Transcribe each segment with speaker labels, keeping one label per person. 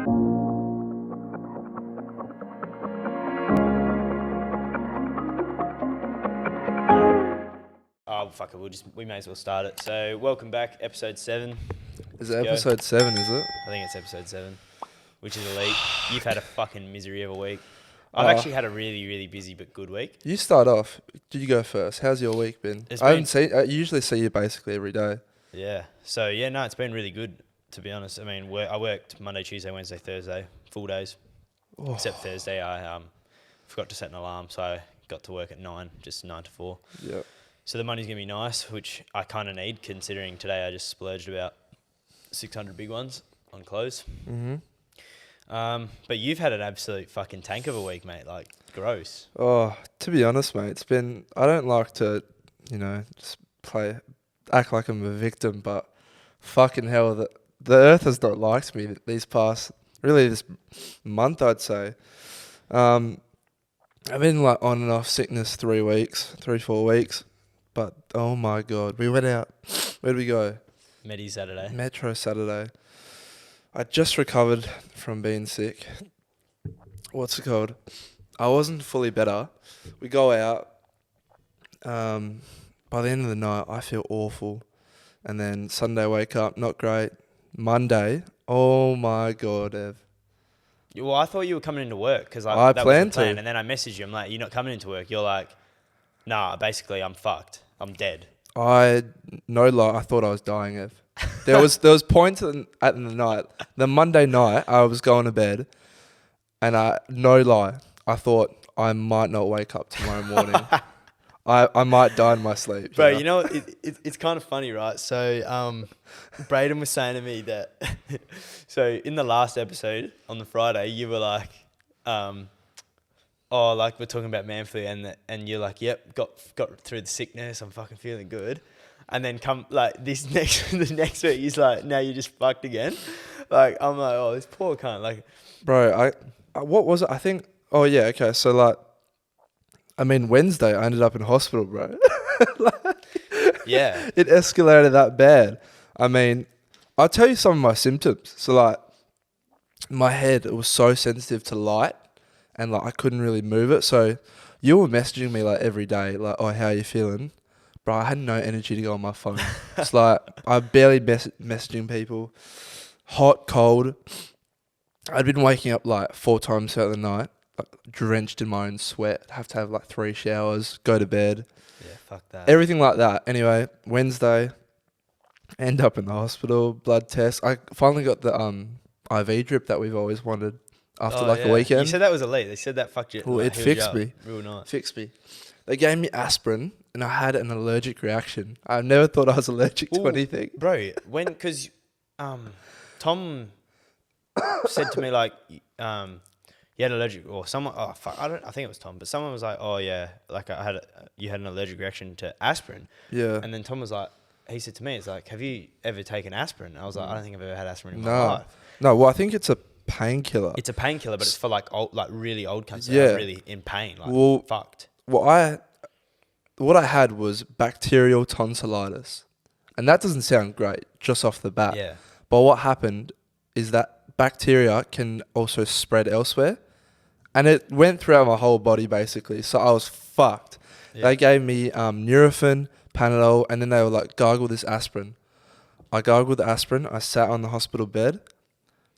Speaker 1: Oh, fuck it. We may as well start it. So, welcome back, episode 7.
Speaker 2: Is it episode 7, is it?
Speaker 1: I think it's episode 7, which is elite. You've had a fucking misery of a week. I've actually had a really, really busy but good week.
Speaker 2: You start off. Did you go first? How's your week been? I usually see you basically every day.
Speaker 1: Yeah. So, yeah, no, it's been really good, to be honest. I mean, I worked Monday, Tuesday, Wednesday, Thursday, full days.
Speaker 2: Oh.
Speaker 1: Except Thursday, I forgot to set an alarm, so I got to work at 9, just 9 to 4.
Speaker 2: Yeah.
Speaker 1: So the money's going to be nice, which I kind of need, considering today I just splurged about 600 big ones on clothes.
Speaker 2: Mm-hmm.
Speaker 1: But you've had an absolute fucking tank of a week, mate. Like, gross.
Speaker 2: Oh, to be honest, mate, it's been... I don't like to, just act like I'm a victim, but fucking hell, the earth has not liked me this month, I'd say. I've been like on and off sickness 4 weeks. But, oh my God, we went out. Where'd we go? Metro Saturday. I just recovered from being sick. What's it called? I wasn't fully better. We go out. By the end of the night, I feel awful. And then Sunday, wake up, not great. Monday, oh my God, Ev.
Speaker 1: Well, I thought you were coming into work because
Speaker 2: I
Speaker 1: that
Speaker 2: planned
Speaker 1: was the plan.
Speaker 2: to.
Speaker 1: And then I messaged you. I'm like, you're not coming into work. You're like, nah, basically, I'm fucked. I'm dead.
Speaker 2: No lie, I thought I was dying, Ev. There was points at the night. The Monday night, I was going to bed, and no lie, I thought I might not wake up tomorrow morning. I might die in my sleep.
Speaker 1: Bro, you know it's kind of funny, right? So, Braden was saying to me that, so in the last episode on the Friday, you were like, like we're talking about man flu, and you're like, yep, got through the sickness, I'm fucking feeling good. And then come like the next week, he's like, now you're just fucked again. Like, I'm like, oh, this poor cunt. Like,
Speaker 2: bro, what was it? I think, oh yeah, okay. So like, I mean, Wednesday I ended up in hospital, bro.
Speaker 1: yeah.
Speaker 2: It escalated that bad. I mean, I'll tell you some of my symptoms. So like, my head, it was so sensitive to light, and like I couldn't really move it. So you were messaging me like every day, like, oh, how are you feeling? Bro, I had no energy to go on my phone. It's like, I barely messaging people. Hot, cold. I'd been waking up like 4 times throughout the night, like, drenched in my own sweat. Have to have like 3 showers, go to bed.
Speaker 1: Yeah, fuck that.
Speaker 2: Everything like that. Anyway, Wednesday, end up in the hospital, blood test. I finally got the IV drip that we've always wanted after a weekend.
Speaker 1: You said that was elite. They said that fucked you.
Speaker 2: Well, it fixed me.
Speaker 1: Real nice.
Speaker 2: Fixed me. They gave me aspirin, and I had an allergic reaction. I never thought I was allergic to anything.
Speaker 1: Bro, because Tom said to me, like, you had allergic, or someone, I think it was Tom, but someone was like, oh yeah, like you had an allergic reaction to aspirin.
Speaker 2: Yeah.
Speaker 1: And then Tom was like, he said to me, it's like, have you ever taken aspirin? I was like, I don't think I've ever had aspirin in my life.
Speaker 2: No, well, I think it's a painkiller.
Speaker 1: It's a painkiller, but it's for like really old cunts that are really in pain, like fucked.
Speaker 2: Well, what I had was bacterial tonsillitis, and that doesn't sound great just off the bat.
Speaker 1: Yeah.
Speaker 2: But what happened is that bacteria can also spread elsewhere, and it went throughout my whole body basically. So I was fucked. Yeah. They gave me Nurofen, Panadol, and then they were like, gargle this aspirin. I gargled the aspirin. I sat on the hospital bed.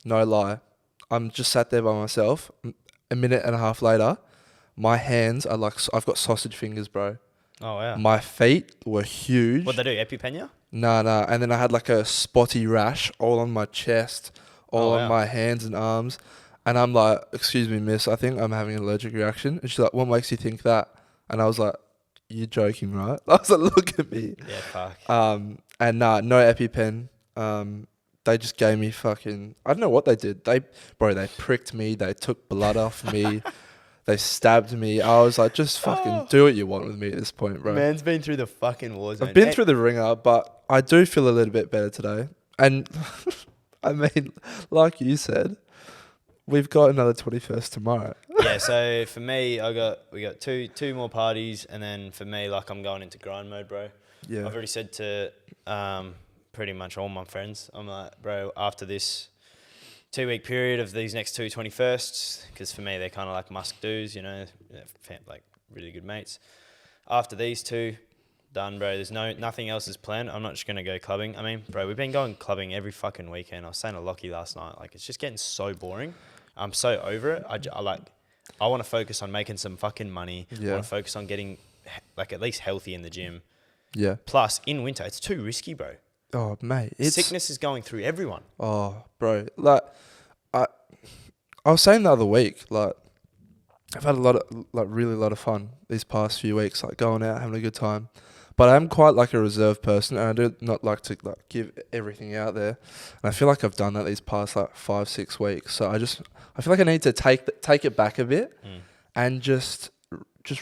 Speaker 2: No lie, I'm just sat there by myself. A minute and a half later, my hands are like, I've got sausage fingers, bro.
Speaker 1: Oh, wow.
Speaker 2: My feet were huge.
Speaker 1: What'd they do, EpiPen you?
Speaker 2: No. And then I had like a spotty rash all on my chest, on my hands and arms. And I'm like, excuse me, miss, I think I'm having an allergic reaction. And she's like, what makes you think that? And I was like, you're joking, right? I was like, look at me.
Speaker 1: Yeah, fuck.
Speaker 2: And no EpiPen. They just gave me fucking, I don't know what they did. They pricked me. They took blood off me. They stabbed me. I was like, just fucking do what you want with me at this point, bro.
Speaker 1: Man's been through the fucking war zone.
Speaker 2: I've been through the ringer, but I do feel a little bit better today. And I mean, like you said, we've got another 21st tomorrow.
Speaker 1: Yeah, so for me, we got two more parties, and then for me, like, I'm going into grind mode, bro.
Speaker 2: Yeah.
Speaker 1: I've already said to pretty much all my friends, I'm like, bro, after this 2-week period of these next two 21sts, because for me they're kind of like must-dos, you know, like really good mates. After these two, done, bro. There's nothing else is planned. I'm not just going to go clubbing. I mean, bro, we've been going clubbing every fucking weekend. I was saying to Lockie last night, like, it's just getting so boring. I'm so over it. I want to focus on making some fucking money.
Speaker 2: Yeah.
Speaker 1: I want to focus on getting, like, at least healthy in the gym.
Speaker 2: Yeah.
Speaker 1: Plus, in winter, it's too risky, bro.
Speaker 2: Oh, mate.
Speaker 1: Sickness is going through everyone.
Speaker 2: Oh, bro. Like, I was saying the other week, like, I've had really a lot of fun these past few weeks, like going out, having a good time. But I'm quite like a reserved person, and I do not like to like give everything out there. And I feel like I've done that these past like 5-6 weeks. So I feel like I need to take it back a bit and just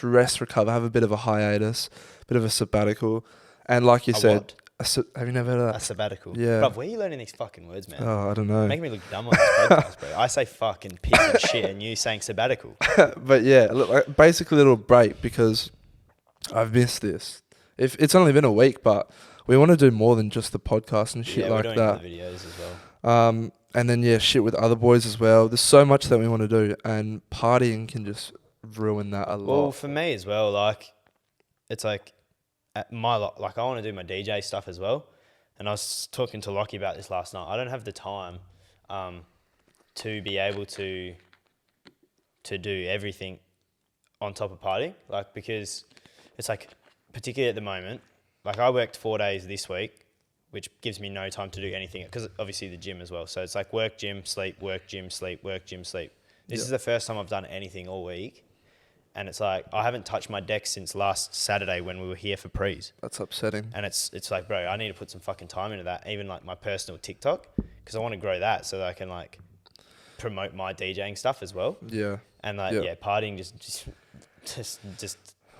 Speaker 2: rest, recover, have a bit of a hiatus, bit of a sabbatical. And like you said, have you never heard of that?
Speaker 1: A sabbatical.
Speaker 2: Yeah.
Speaker 1: Bro, where are you learning these fucking words, man?
Speaker 2: Oh, I don't know.
Speaker 1: Making me look dumb on this podcast, bro. I say fuck and piss and shit, and you saying sabbatical.
Speaker 2: But yeah, look, like, basically a little break because I've missed this. If it's only been a week, but we want to do more than just the podcast and shit like
Speaker 1: we're doing
Speaker 2: that.
Speaker 1: other videos as well.
Speaker 2: And then shit with other boys as well. There's so much that we want to do, and partying can just ruin that a lot.
Speaker 1: Well, for me as well, like, it's like at my like I want to do my DJ stuff as well. And I was talking to Lockie about this last night. I don't have the time to be able to do everything on top of partying, like, because it's like, particularly at the moment, like I worked 4 days this week, which gives me no time to do anything, because obviously the gym as well. So it's like work, gym, sleep, work, gym, sleep, work, gym, sleep. This is the first time I've done anything all week. And it's like, I haven't touched my deck since last Saturday when we were here for pre's.
Speaker 2: That's upsetting.
Speaker 1: And it's like, bro, I need to put some fucking time into that, even like my personal TikTok, because I want to grow that so that I can like promote my DJing stuff as well.
Speaker 2: Yeah.
Speaker 1: And like, partying just.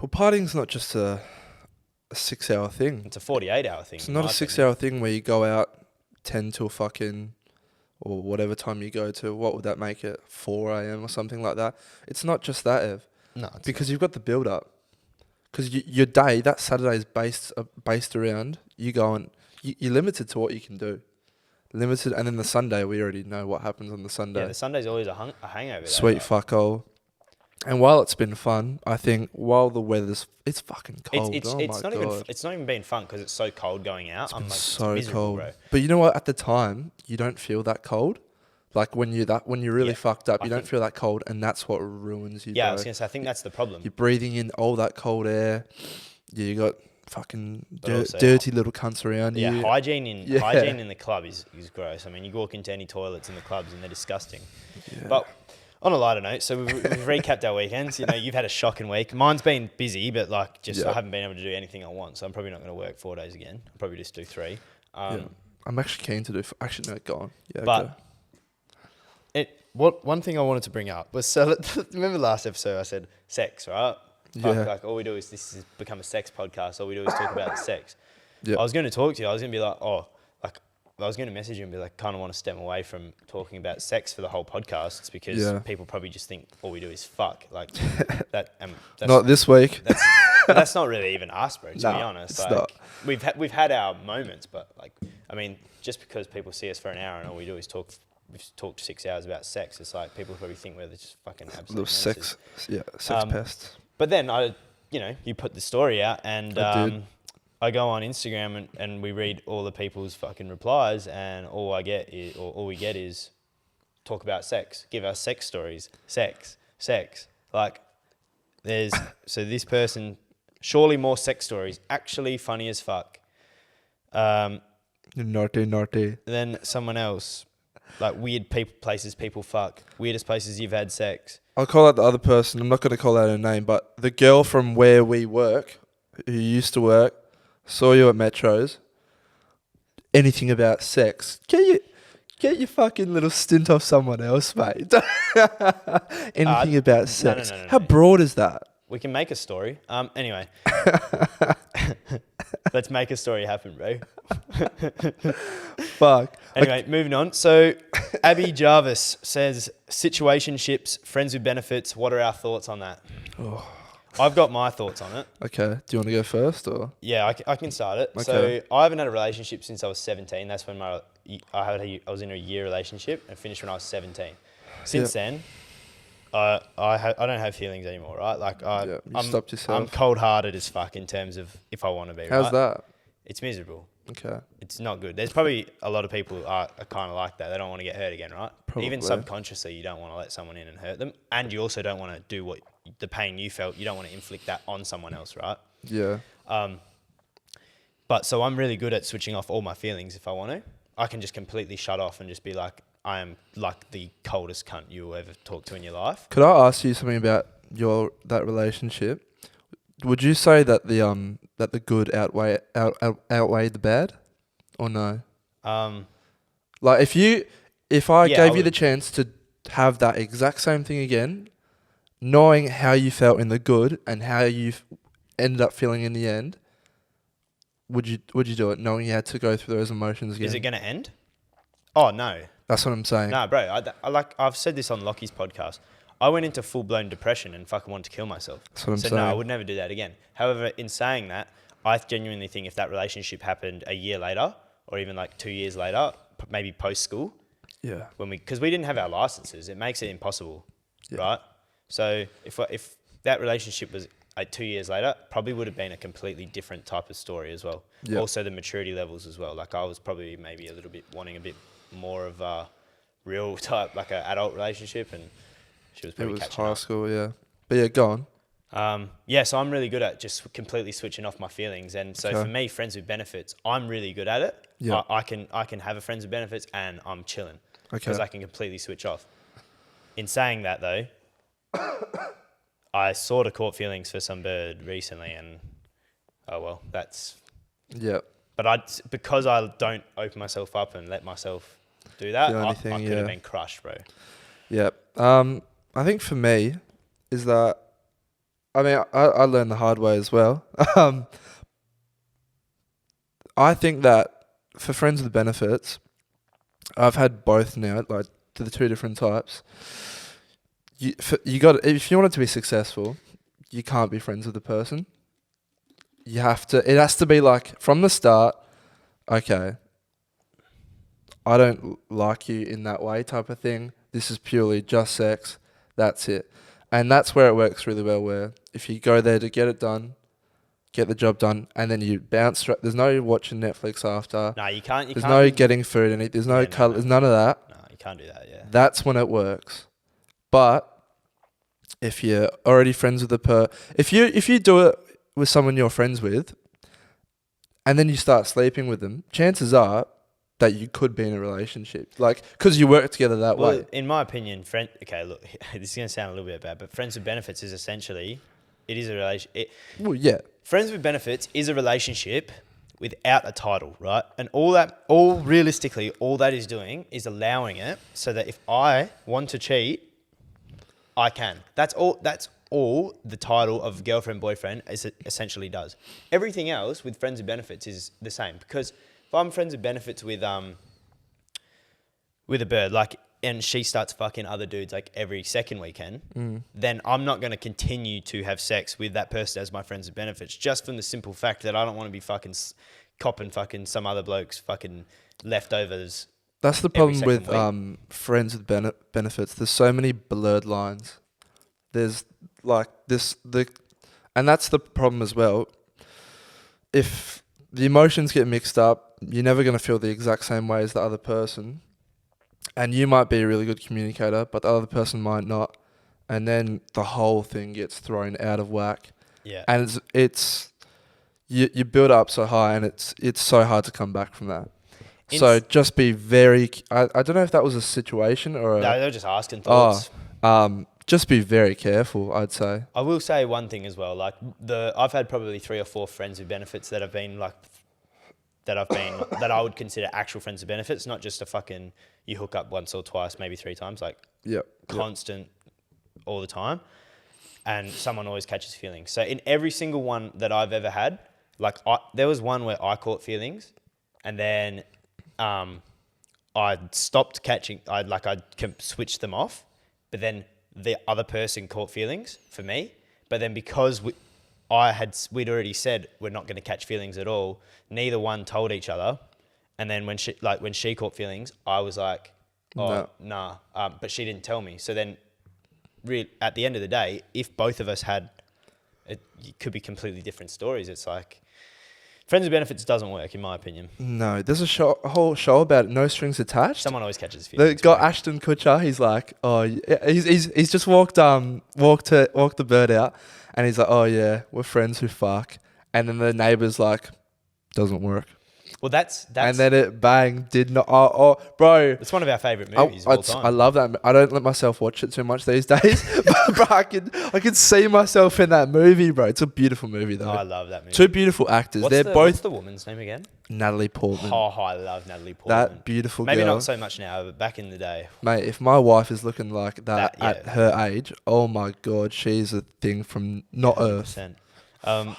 Speaker 2: Well, partying's not just a 6-hour thing.
Speaker 1: It's a 48-hour thing.
Speaker 2: It's not a 6-hour thing where you go out 10 till fucking, or whatever time you go to. What would that make it? 4 a.m. or something like that. It's not just that, Ev.
Speaker 1: No,
Speaker 2: because you've got the build up. Because your day, that Saturday is based around you going. You're limited to what you can do. Limited, and then the Sunday, we already know what happens on the Sunday.
Speaker 1: Yeah, the Sunday's always a hangover.
Speaker 2: Sweet fuck all. And while it's been fun, I think while the weather's it's fucking cold.
Speaker 1: It's not even been fun because it's so cold going out.
Speaker 2: I'm like, so
Speaker 1: it's
Speaker 2: cold.
Speaker 1: Bro.
Speaker 2: But you know what? At the time, you don't feel that cold. Like when you're really fucked up, you don't feel that cold, and that's what ruins you.
Speaker 1: Yeah,
Speaker 2: bro.
Speaker 1: I was gonna say, I think that's the problem.
Speaker 2: You're breathing in all that cold air. Yeah, you got fucking dirty little cunts around you.
Speaker 1: Yeah, hygiene in the club is gross. I mean, you walk into any toilets in the clubs and they're disgusting. Yeah. But on a lighter note, so we've recapped our weekends. You know, you've had a shocking week. Mine's been busy, but like I haven't been able to do anything I want, so I'm probably not going to work 4 days again. I'll probably just do 3.
Speaker 2: I'm actually keen to do. Actually, no, go on. Yeah,
Speaker 1: but one thing I wanted to bring up was, so remember last episode I said sex, right? Like all we do is this has become a sex podcast. All we do is talk about sex. Yeah. I was going to talk to you. I was going to be like, I was going to message you and be like, kind of want to stem away from talking about sex for the whole podcast because people probably just think all we do is fuck. Like that. That's
Speaker 2: not this week.
Speaker 1: That's not really even us, bro. To be honest,
Speaker 2: it's
Speaker 1: like
Speaker 2: not.
Speaker 1: We've had our moments, but like, I mean, just because people see us for an hour and all we do is talk. We've talked 6 hours about sex. It's like people probably think we're just fucking absolute
Speaker 2: little sex pests.
Speaker 1: But then you put the story out and I go on Instagram and we read all the people's fucking replies and all we get is talk about sex, give us sex stories, sex. Like so this person, surely more sex stories, actually funny as fuck.
Speaker 2: Naughty.
Speaker 1: Then someone else, like weird places people fuck, weirdest places you've had sex.
Speaker 2: I'll call out the other person. I'm not going to call out her name, but the girl from where we work, who used to work, saw you at Metros. Anything about sex? Get your fucking little stint off someone else, mate. Anything about sex?
Speaker 1: No.
Speaker 2: How broad is that?
Speaker 1: We can make a story. Anyway, let's make a story happen, bro.
Speaker 2: Fuck.
Speaker 1: Anyway, moving on. So, Abby Jarvis says, situationships, friends with benefits. What are our thoughts on that? Oh. I've got my thoughts on it.
Speaker 2: Okay. Do you want to go first, or?
Speaker 1: Yeah, I can start it.
Speaker 2: Okay.
Speaker 1: So, I haven't had a relationship since I was 17. That's when my I was in a year relationship and finished when I was 17. Since then, I don't have feelings anymore, right? Like
Speaker 2: You stopped yourself.
Speaker 1: I'm cold-hearted as fuck in terms of if I want to be.
Speaker 2: How's
Speaker 1: right?
Speaker 2: that?
Speaker 1: It's miserable.
Speaker 2: Okay.
Speaker 1: It's not good. There's probably a lot of people who are kind of like that. They don't want to get hurt again, right?
Speaker 2: Probably.
Speaker 1: Even subconsciously, you don't want to let someone in and hurt them, and you also don't want to do what the pain you felt. You don't want to inflict that on someone else, right?
Speaker 2: Yeah.
Speaker 1: But so I'm really good at switching off all my feelings if I want to. I can just completely shut off and just be like, I am like the coldest cunt you will ever talk to in your life.
Speaker 2: Could I ask you something about that relationship? Would you say that the good outweigh the bad, or no? Like if I gave you the chance to have that exact same thing again, knowing how you felt in the good and how you ended up feeling in the end, would you do it, knowing you had to go through those emotions again?
Speaker 1: Is it going to end? Oh no.
Speaker 2: That's what I'm saying.
Speaker 1: No, bro. I've said this on Lockie's podcast. I went into full-blown depression and fucking wanted to kill myself.
Speaker 2: That's what I'm saying.
Speaker 1: No, I would never do that again. However, in saying that, I genuinely think if that relationship happened a year later or even like 2 years later, maybe post-school,
Speaker 2: Yeah.
Speaker 1: because we didn't have our licenses, it makes it impossible, right? So if that relationship was 2 years later, probably would have been a completely different type of story as well.
Speaker 2: Yep.
Speaker 1: Also the maturity levels as well. Like I was probably maybe a little bit wanting a bit more of a real type, like an adult relationship, and she was probably catching up.
Speaker 2: It was high school, yeah. But yeah, go on.
Speaker 1: So I'm really good at just completely switching off my feelings. And so for me, friends with benefits, I'm really good at it.
Speaker 2: Yeah.
Speaker 1: I can have a friends with benefits and I'm chilling because I can completely switch off. In saying that though, I sort of caught feelings for some bird recently and oh well, that's...
Speaker 2: Yeah.
Speaker 1: But because I don't open myself up and let myself do that, I could have been crushed, bro.
Speaker 2: Yeah. I think for me is that, I mean, I learned the hard way as well. I think that for friends with benefits, I've had both now, like to the two different types. If you want it to be successful, you can't be friends with the person. It has to be like from the start, okay, I don't like you in that way type of thing. This is purely just sex. That's it. And that's where it works really well, where if you go there to get it done, get the job done, and then you bounce, there's no watching Netflix after.
Speaker 1: No, you can't.
Speaker 2: There's no getting food and eat. There's no colour. There's none of that.
Speaker 1: No, you can't do that, yeah.
Speaker 2: That's when it works. But if you're already friends with if you do it with someone you're friends with, and then you start sleeping with them, chances are that you could be in a relationship, like because you work together that way.
Speaker 1: In my opinion, okay, look, this is gonna sound a little bit bad, but friends with benefits is essentially, it is a relationship.
Speaker 2: Well, yeah.
Speaker 1: Friends with benefits is a relationship without a title, right? And all realistically, all that is doing is allowing it so that if I want to cheat, I can. That's all the title of girlfriend, boyfriend essentially does. Everything else with friends with benefits is the same, because if I'm friends with benefits with a bird, like, and she starts fucking other dudes like every second weekend, then I'm not going to continue to have sex with that person as my friends with benefits, just from the simple fact that I don't want to be fucking copping fucking some other bloke's fucking leftovers.
Speaker 2: That's the problem with friends with benefits. There's so many blurred lines. There's like and that's the problem as well. If the emotions get mixed up, you're never going to feel the exact same way as the other person. And you might be a really good communicator, but the other person might not. And then the whole thing gets thrown out of whack.
Speaker 1: Yeah.
Speaker 2: And you build up so high, and it's so hard to come back from that. So just be very... I don't know if that was a situation or...
Speaker 1: No, they were just asking thoughts.
Speaker 2: Just be very careful, I'd say.
Speaker 1: I will say one thing as well. Like I've had probably 3 or 4 friends with benefits that have been like... that I would consider actual friends with benefits, not just a fucking... You hook up once or twice, maybe 3 times, like constant all the time. And someone always catches feelings. So in every single one that I've ever had, like there was one where I caught feelings, and then I stopped catching. I switched them off, but then the other person caught feelings for me. But then because we'd already said we're not going to catch feelings at all, neither one told each other, And then when she caught feelings, I was like, oh,
Speaker 2: No.
Speaker 1: nah. But she didn't tell me. So then at the end of the day, if both of us had, it could be completely different stories. It's like, friends with benefits doesn't work, in my opinion.
Speaker 2: No, there's a whole show about it, No Strings Attached.
Speaker 1: Someone always catches
Speaker 2: The
Speaker 1: feelings.
Speaker 2: guy Ashton Kutcher, he's like, oh, yeah, he's just walked the bird out, and he's like, oh yeah, we're friends who fuck, and then the neighbour's like, doesn't work.
Speaker 1: Well, that's
Speaker 2: and then it did not. Oh, bro,
Speaker 1: it's one of our favourite movies of all time.
Speaker 2: I love that. I don't let myself watch it too much these days, but bro, I can see myself in that movie, bro. It's a beautiful movie though.
Speaker 1: Oh, I love that movie.
Speaker 2: Two beautiful actors.
Speaker 1: What's the woman's name again?
Speaker 2: Natalie Portman.
Speaker 1: Oh, I love Natalie Portman.
Speaker 2: That beautiful girl.
Speaker 1: Maybe not so much now, but back in the day.
Speaker 2: Mate, if my wife is looking like that at her age, oh my God, she's a thing from not
Speaker 1: 100%.
Speaker 2: Earth.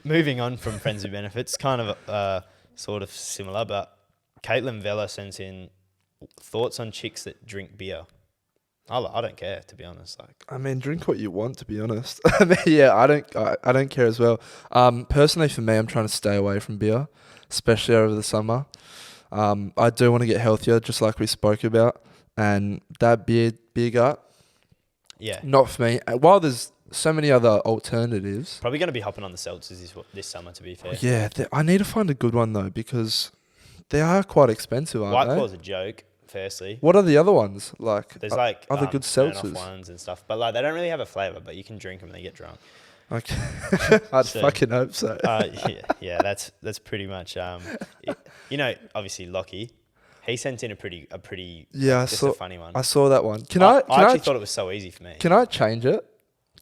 Speaker 1: Moving on from Friends with Benefits, kind of sort of similar, but Caitlin Vella sends in thoughts on chicks that drink beer. I don't care, to be honest. Like,
Speaker 2: I mean, drink what you want, to be honest. I mean, yeah, I don't care as well. Personally, for me, I'm trying to stay away from beer, especially over the summer. I do want to get healthier, just like we spoke about, and that beer gut,
Speaker 1: yeah,
Speaker 2: not for me. While there's so many other alternatives,
Speaker 1: probably going to be hopping on the seltzers this summer, to be fair.
Speaker 2: Yeah, I need to find a good one though, because they are quite expensive, aren't
Speaker 1: White
Speaker 2: they?
Speaker 1: Claw's a joke. Firstly,
Speaker 2: what are the other ones like?
Speaker 1: There's like
Speaker 2: other good seltzers
Speaker 1: ones and stuff, but like they don't really have a flavor. But you can drink them and they get drunk.
Speaker 2: Okay, I'd fucking hope so.
Speaker 1: Yeah, that's pretty much. You know, obviously Lockie, he sent in a pretty a funny one.
Speaker 2: I saw that one.
Speaker 1: I actually thought it was so easy for me.
Speaker 2: Can I change it?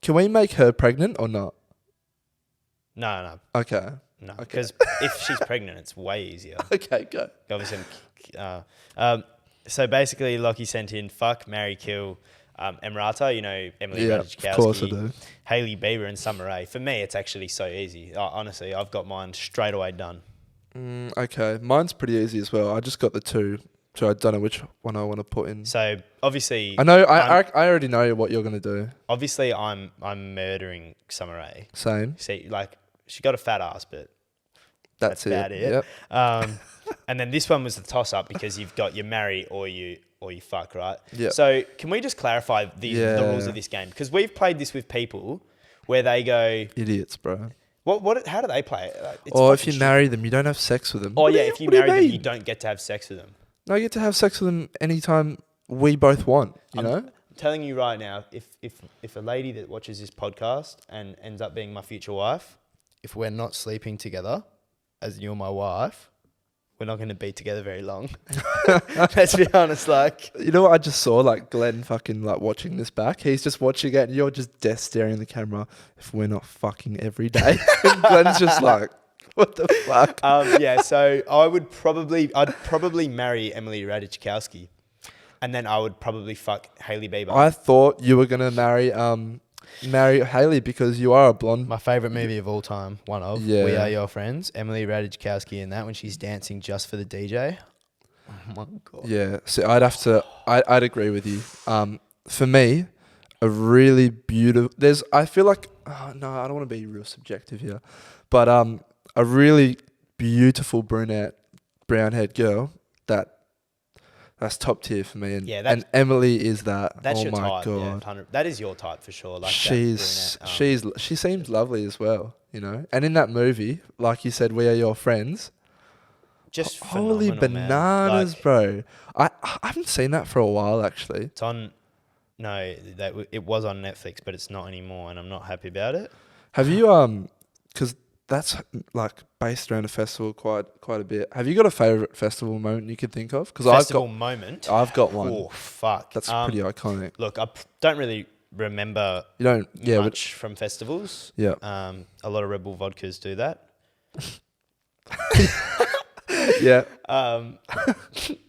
Speaker 2: Can we make her pregnant or not?
Speaker 1: No.
Speaker 2: Okay.
Speaker 1: No, because if she's pregnant, it's way easier.
Speaker 2: Okay, go.
Speaker 1: Obviously, so basically, Lockie sent in fuck, marry, kill, Emirata, you know, Emily Ratajkowski,
Speaker 2: of course I do.
Speaker 1: Hailey Bieber and Summer Rae. For me, it's actually so easy. Honestly, I've got mine straight away done.
Speaker 2: Okay, mine's pretty easy as well. I just got the two, so I don't know which one I want to put in.
Speaker 1: So obviously,
Speaker 2: I know I already know what you're gonna do.
Speaker 1: Obviously, I'm murdering Summer Rae.
Speaker 2: Same.
Speaker 1: See, like she got a fat ass, but
Speaker 2: that's
Speaker 1: about it.
Speaker 2: Yep.
Speaker 1: And then this one was the toss up because you've got you marry or you fuck, right?
Speaker 2: Yeah.
Speaker 1: So can we just clarify the rules of this game? Because we've played this with people where they go
Speaker 2: idiots, bro.
Speaker 1: How do they play it? Like,
Speaker 2: or if you marry them, you don't have sex with them.
Speaker 1: Oh yeah, if you marry them, you don't get to have sex with them.
Speaker 2: No, you get to have sex with them anytime we both want. I'm
Speaker 1: telling you right now, if a lady that watches this podcast and ends up being my future wife, if we're not sleeping together, as you're my wife, we're not going to be together very long. Let's be honest, like.
Speaker 2: You know what I just saw? Like Glenn fucking like watching this back. He's just watching it and you're just death staring at the camera. If we're not fucking every day. And Glenn's just like, what the fuck?
Speaker 1: Yeah, so I'd probably marry Emily Ratajkowski. And then I would probably fuck Hailey Bieber.
Speaker 2: I thought you were going to marry Hailey because you are a blonde.
Speaker 1: My favourite movie of all time, one of.
Speaker 2: Yeah.
Speaker 1: We Are Your Friends. Emily Ratajkowski in that when she's dancing just for the DJ. Oh my God.
Speaker 2: Yeah, so I'd agree with you. For me, a really beautiful, I feel like, no, I don't want to be real subjective here, but a really beautiful brunette, brown-haired girl, that's top tier for me. And Emily is that.
Speaker 1: That's
Speaker 2: oh
Speaker 1: your
Speaker 2: my
Speaker 1: type.
Speaker 2: God.
Speaker 1: Yeah, that is your type for sure. Like
Speaker 2: she seems lovely as well, you know. And in that movie, like you said, We Are Your Friends.
Speaker 1: Just
Speaker 2: holy bananas, bro! I haven't seen that for a while actually.
Speaker 1: It's on. No, it was on Netflix, but it's not anymore, and I'm not happy about it.
Speaker 2: Have you because that's like based around a festival quite a bit. Have you got a favorite festival moment you could think of? Because I've got one.
Speaker 1: Oh fuck,
Speaker 2: that's pretty iconic.
Speaker 1: Look, I don't really remember. Much from festivals.
Speaker 2: Yeah.
Speaker 1: A lot of Rebel vodkas do that.
Speaker 2: Yeah.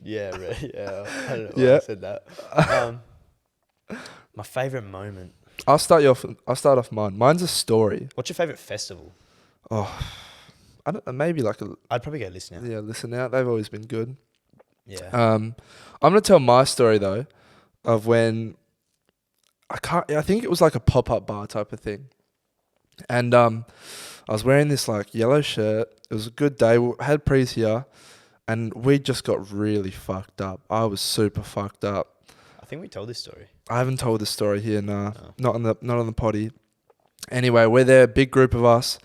Speaker 1: Yeah. I don't know why I said that. My favorite moment.
Speaker 2: I'll start off mine. Mine's a story.
Speaker 1: What's your favorite festival?
Speaker 2: Oh, I don't know. Maybe like
Speaker 1: I'd probably go Listen Out.
Speaker 2: Yeah, Listen Out. They've always been good.
Speaker 1: Yeah.
Speaker 2: I'm gonna tell my story though, of when I think it was like a pop-up bar type of thing, and I was wearing this like yellow shirt. It was a good day. We had prees here. and we just got really fucked up. I was super fucked up.
Speaker 1: I think we told this story.
Speaker 2: I haven't told this story here, nah.
Speaker 1: Oh.
Speaker 2: Not on the potty. Anyway, we're there, big group of us.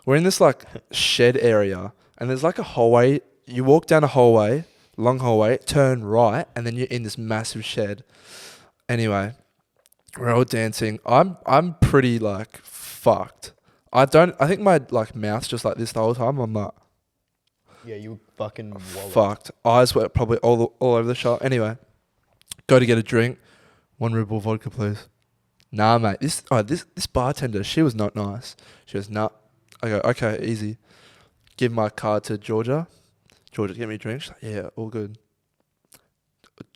Speaker 2: We're in this like shed area, and there's like a hallway. You walk down a hallway, long hallway, turn right, and then you're in this massive shed. Anyway, we're all dancing. I'm pretty like fucked. I think my like mouth's just like this the whole time. I'm like
Speaker 1: Yeah, you were fucking wallowed.
Speaker 2: fucked. Eyes were probably all over the shop. Anyway, go to get a drink. 1 Red Bull vodka, please. Nah, mate. This bartender, she was not nice. She was nah. I go, okay, easy. Give my card to Georgia. Georgia, get me a drink. She's like, yeah, all good.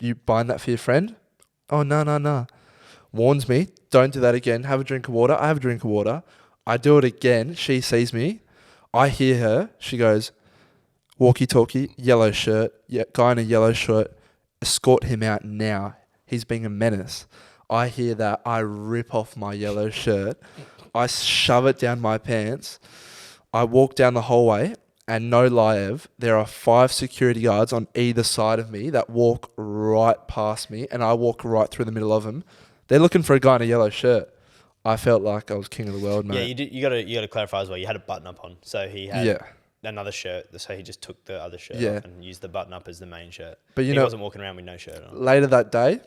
Speaker 2: You buying that for your friend? Oh, no. Warns me, don't do that again. Have a drink of water. I have a drink of water. I do it again. She sees me. I hear her. She goes, walkie-talkie, yellow shirt. Yeah, guy in a yellow shirt. Escort him out now. He's being a menace. I hear that. I rip off my yellow shirt. I shove it down my pants. I walk down the hallway, and no lie, Ev, there are 5 security guards on either side of me that walk right past me, and I walk right through the middle of them. They're looking for a guy in a yellow shirt. I felt like I was king of the world, mate.
Speaker 1: Yeah, you got to clarify as well. You had a button up on, so he had another shirt. So he just took the other shirt off and used the button up as the main shirt. But he wasn't walking around with no shirt on.
Speaker 2: Later that day,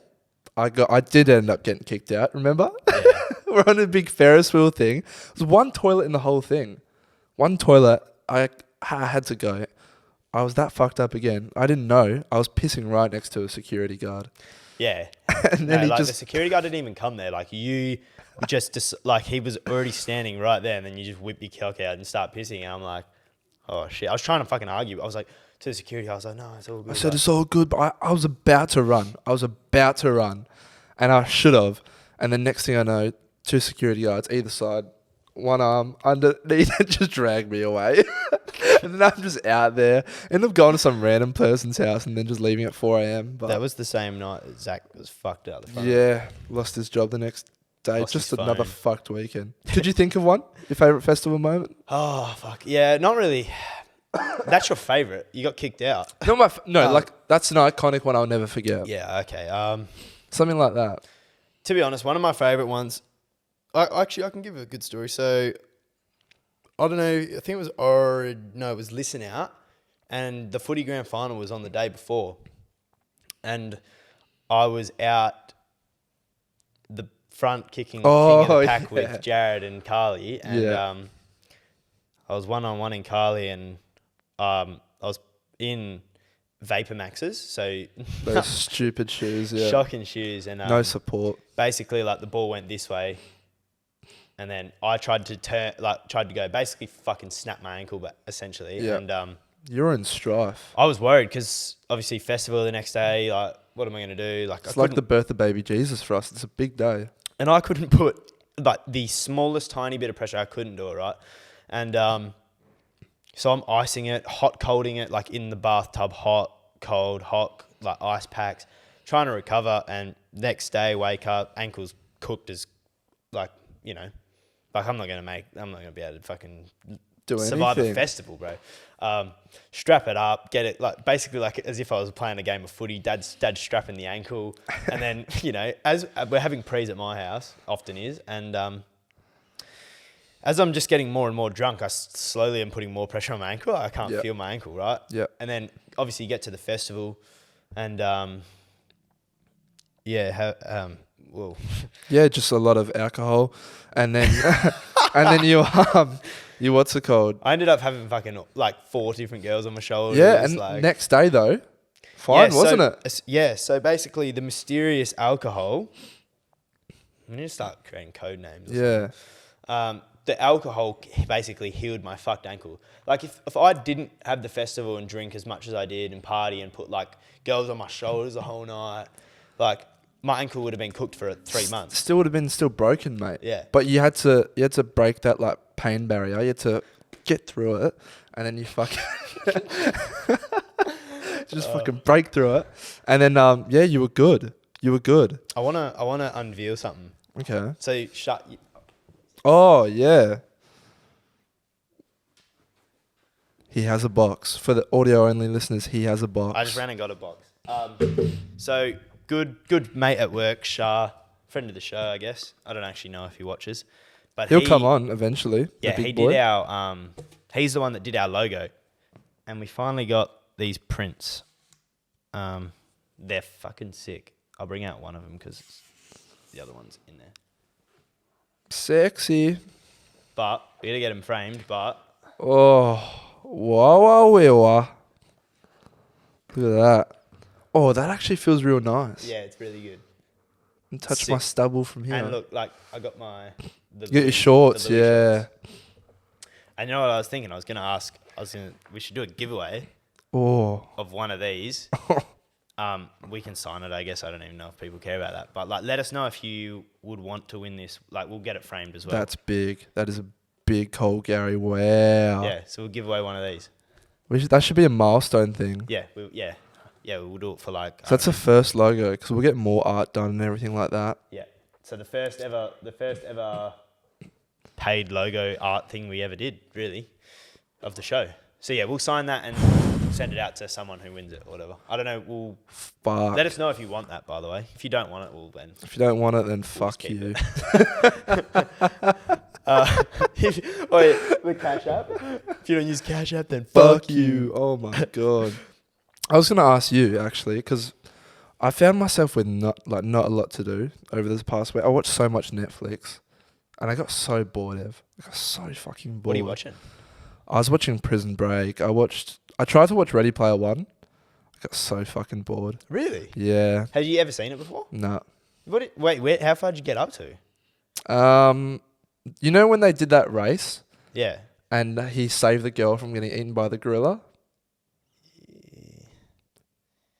Speaker 2: I did end up getting kicked out. Remember?
Speaker 1: Yeah.
Speaker 2: We're on a big Ferris wheel thing. There's one toilet in the whole thing. One toilet. I had to go. I was that fucked up again. I didn't know. I was pissing right next to a security guard.
Speaker 1: Yeah.
Speaker 2: And then
Speaker 1: the security guard didn't even come there. Like you just like he was already standing right there, and then you just whip your cock out and start pissing. And I'm like, oh shit. I was trying to fucking argue. I was like to the security, I was like, no, it's all good.
Speaker 2: I said it's all good, but I was about to run. And I should have. And the next thing I know, 2 security guards either side, one arm underneath, and just dragged me away. And then I'm just out there. End up going to some random person's house and then just leaving at 4 a.m. But
Speaker 1: that was the same night that Zach was fucked out the front.
Speaker 2: Yeah, lost his job the next day.
Speaker 1: Lost
Speaker 2: just
Speaker 1: his
Speaker 2: another
Speaker 1: phone.
Speaker 2: fucking weekend. Did you think of one? Your favourite festival moment?
Speaker 1: Oh, fuck. Yeah, not really. That's your favourite. You got kicked out.
Speaker 2: Like that's an iconic one I'll never forget.
Speaker 1: Yeah, okay.
Speaker 2: Something like that.
Speaker 1: To be honest, one of my favourite ones, I can give a good story. So, I don't know, I think it was Listen Out, and the footy grand final was on the day before. And I was out the front kicking king of the pack with Jared and Carly, and I was 1-on-1 in Carly, and I was in Vapor Maxes, so
Speaker 2: those stupid shoes,
Speaker 1: shocking shoes, and
Speaker 2: no support.
Speaker 1: Basically, like the ball went this way, and then I tried to go, basically fucking snap my ankle, but essentially, and
Speaker 2: you're in strife.
Speaker 1: I was worried because obviously festival the next day. Like, what am I going to do? Like,
Speaker 2: it's like the birth of baby Jesus for us. It's a big day,
Speaker 1: and I couldn't put like the smallest tiny bit of pressure. I couldn't do it right, and so I'm icing it, hot colding it, like in the bathtub, hot, cold, hot, like ice packs, trying to recover. And next day, wake up, ankles cooked as, like, you know, like I'm not gonna be able to fucking survive a festival, bro. Strap it up, get it, like basically like as if I was playing a game of footy. Dad's strapping the ankle, and then as we're having prees at my house, often is, and as I'm just getting more and more drunk, I slowly am putting more pressure on my ankle. I can't feel my ankle, right?
Speaker 2: Yeah.
Speaker 1: And then obviously you get to the festival, and
Speaker 2: just a lot of alcohol, and then you what's it called?
Speaker 1: I ended up having fucking like 4 different girls on my shoulders.
Speaker 2: Yeah, and next day though, fine, wasn't it?
Speaker 1: Yeah. So basically, the mysterious alcohol. We need to start creating code names.
Speaker 2: Yeah.
Speaker 1: The alcohol basically healed my fucked ankle. Like if I didn't have the festival and drink as much as I did and party and put like girls on my shoulders the whole night, like my ankle would have been cooked for 3 months.
Speaker 2: Still would have been broken, mate.
Speaker 1: Yeah.
Speaker 2: But you had to break that like pain barrier. You had to get through it, and then you fucking just fucking break through it, and then you were good. You were good.
Speaker 1: I wanna unveil something.
Speaker 2: Okay.
Speaker 1: So
Speaker 2: He has a box. For the audio only listeners, he has a box.
Speaker 1: I just ran and got a box. So good mate at work, Shah, friend of the show, I guess. I don't actually know if he watches, but
Speaker 2: He'll come on eventually.
Speaker 1: Yeah,
Speaker 2: the big
Speaker 1: he
Speaker 2: boy.
Speaker 1: did our. He's the one that did our logo, and we finally got these prints. They're fucking sick. I'll bring out one of them because the other one's in there.
Speaker 2: Sexy.
Speaker 1: But we gotta get them framed. But
Speaker 2: Oh, wow. Look at that. Oh, that actually feels real nice.
Speaker 1: yeah, it's really good.
Speaker 2: And touch
Speaker 1: Sick.
Speaker 2: my stubble from here.
Speaker 1: And look, like I got my.
Speaker 2: You get your shorts,
Speaker 1: the Louis
Speaker 2: yeah.
Speaker 1: shorts. And you know what I was thinking? We should do a giveaway
Speaker 2: Oh.
Speaker 1: of one of these. We can sign it, I guess. I don't even know if people care about that. But like, let us know if you would want to win this. Like, we'll get it framed as well.
Speaker 2: That's big. That is a big Cole Gary. Wow.
Speaker 1: Yeah, so we'll give away one of these.
Speaker 2: That should be a milestone thing.
Speaker 1: Yeah, we'll do it for like.
Speaker 2: So that's the first logo because we'll get more art done and everything like that.
Speaker 1: Yeah. So the first ever paid logo art thing we ever did, really, of the show. So yeah, we'll sign that and send it out to someone who wins it or whatever. I don't know.
Speaker 2: Fuck.
Speaker 1: Let us know if you want that, by the way. If you don't want it, we'll then.
Speaker 2: If you don't want it, then fuck
Speaker 1: keep
Speaker 2: you.
Speaker 1: The Cash App. If you don't use Cash App, then
Speaker 2: Fuck you. Oh my god. I was gonna ask you actually because I found myself with not a lot to do over this past week. I watched so much Netflix, and I got so bored. I got so fucking bored.
Speaker 1: What are you watching?
Speaker 2: I was watching Prison Break. I tried to watch Ready Player One. I got so fucking bored.
Speaker 1: Really?
Speaker 2: Yeah.
Speaker 1: Have you ever seen it before?
Speaker 2: Nah.
Speaker 1: Wait, how far did you get up to?
Speaker 2: You know when they did that race
Speaker 1: Yeah.
Speaker 2: and he saved the girl from getting eaten by the gorilla?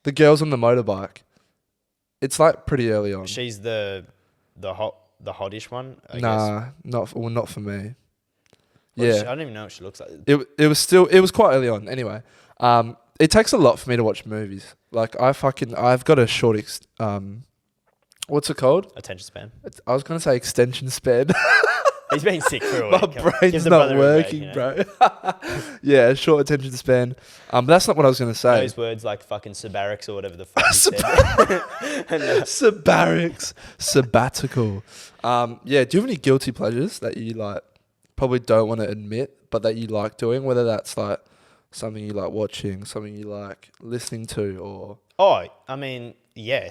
Speaker 2: The girl's on the motorbike. It's like pretty early on.
Speaker 1: She's the hottish one, I
Speaker 2: Nah,
Speaker 1: guess.
Speaker 2: not for me.
Speaker 1: Well,
Speaker 2: Yeah.
Speaker 1: I don't even know what she looks like.
Speaker 2: It was quite early on. Anyway, it takes a lot for me to watch movies. Like I've got a short what's it called?
Speaker 1: Attention span.
Speaker 2: I was gonna say extension span.
Speaker 1: He's been sick for a
Speaker 2: My
Speaker 1: week. Give
Speaker 2: brain's
Speaker 1: the
Speaker 2: not
Speaker 1: brother a break,
Speaker 2: working,
Speaker 1: you know?
Speaker 2: bro. Yeah, short attention span. But that's not what I was gonna say.
Speaker 1: Those words like fucking sabarics or whatever the fuck he said.
Speaker 2: Sabarics, sabbatical. Yeah. Do you have any guilty pleasures that you like? Probably don't want to admit, but that you like doing. Whether that's like something you like watching, something you like listening to, or
Speaker 1: I mean, yeah,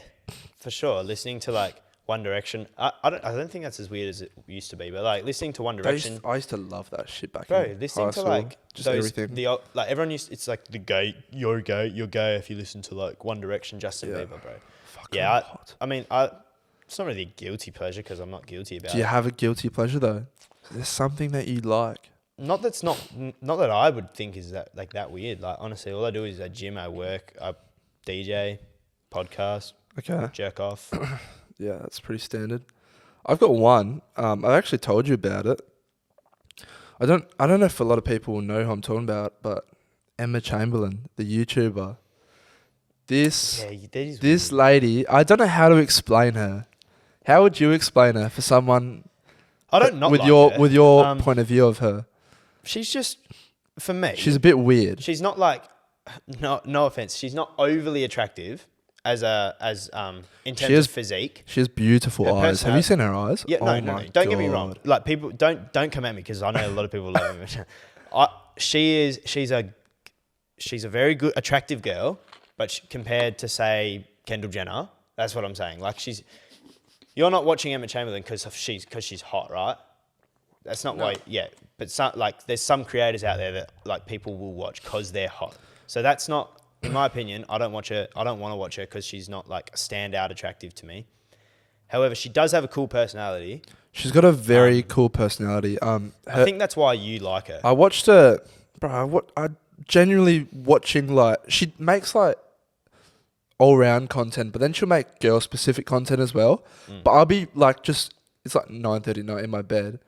Speaker 1: for sure. Listening to like One Direction. I don't think that's as weird as it used to be, but like listening to One Direction.
Speaker 2: I used to love that shit back
Speaker 1: Bro,
Speaker 2: in
Speaker 1: listening
Speaker 2: high
Speaker 1: to
Speaker 2: school.
Speaker 1: like
Speaker 2: Just
Speaker 1: those,
Speaker 2: everything.
Speaker 1: like everyone used, it's like the gay, you're gay if you listen to like One Direction, Justin
Speaker 2: Yeah.
Speaker 1: Bieber, bro.
Speaker 2: Fuck,
Speaker 1: Yeah,
Speaker 2: I'm hot.
Speaker 1: I mean, it's not really a guilty pleasure because I'm not guilty about
Speaker 2: Do you
Speaker 1: it.
Speaker 2: have a guilty pleasure though? Is there something that you like?
Speaker 1: Not that I would think is that weird. Like honestly, all I do is I gym, I work, I DJ, podcast,
Speaker 2: Okay.
Speaker 1: jerk off.
Speaker 2: Yeah, that's pretty standard. I've got one. I actually told you about it. I don't know if a lot of people will know who I'm talking about, but Emma Chamberlain, the YouTuber. This lady, I don't know how to explain her. How would you explain her for someone
Speaker 1: I don't not
Speaker 2: with
Speaker 1: like
Speaker 2: your
Speaker 1: her.
Speaker 2: with your point of view of her?
Speaker 1: She's just, for me.
Speaker 2: She's a bit weird.
Speaker 1: She's not like, no offense. She's not overly attractive in terms of physique.
Speaker 2: She has beautiful
Speaker 1: Her
Speaker 2: eyes. Have you seen her eyes?
Speaker 1: Yeah,
Speaker 2: Oh
Speaker 1: no.
Speaker 2: my
Speaker 1: Don't get me wrong.
Speaker 2: God.
Speaker 1: Like people, don't come at me because I know a lot of people love her. She's a very good, attractive girl, but compared to say Kendall Jenner, that's what I'm saying. Like you're not watching Emma Chamberlain because she's hot, right? That's not why. Yeah, but there's some creators out there that like people will watch because they're hot. So that's not, in my opinion. I don't watch her. I don't want to watch her because she's not like standout attractive to me. However, she does have a cool personality.
Speaker 2: She's got a very cool personality.
Speaker 1: I think that's why you like her.
Speaker 2: I watched her, bro. I genuinely watching like she makes like all round content, but then she'll make girl specific content as well. But I'll be like it's like 9:30 night in my bed,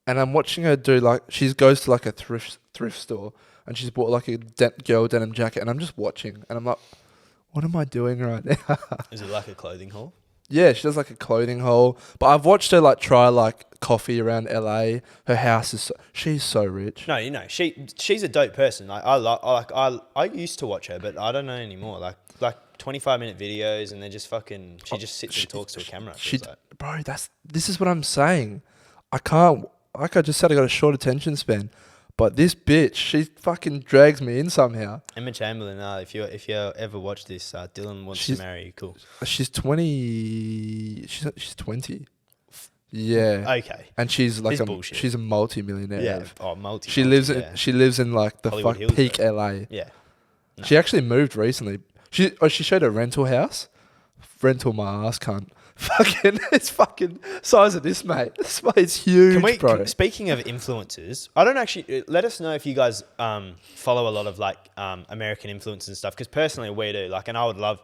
Speaker 2: and I'm watching her do like she goes to like a thrift store and she's bought like a girl denim jacket, and I'm just watching and I'm like, what am I doing right now?
Speaker 1: Is it like a clothing haul?
Speaker 2: Yeah, she does like a clothing haul. But I've watched her like try like coffee around LA. Her house is she's so rich.
Speaker 1: No, you know, she's a dope person. Like I used to watch her, but I don't know anymore. Like 25-minute videos, and they're just fucking. She just sits and talks to a camera.
Speaker 2: Bro, this is what I'm saying. I can't. Like I just said, I got a short attention span. But this bitch, she fucking drags me in somehow.
Speaker 1: Emma Chamberlain, if you ever watch this, Dylan wants to marry you. Cool.
Speaker 2: She's 20. She's 20. Yeah.
Speaker 1: Okay.
Speaker 2: And she's like she's a multi-millionaire. Yeah. She lives in like the
Speaker 1: Hollywood Hills,
Speaker 2: peak
Speaker 1: bro.
Speaker 2: LA.
Speaker 1: Yeah. No.
Speaker 2: She actually moved recently. She showed a rental house. Rental my ass cunt. It's fucking size of this, mate. This mate's huge, bro.
Speaker 1: Speaking of influencers, I don't actually. Let us know if you guys follow a lot of like American influencers and stuff. Because personally, we do. Like, and I would love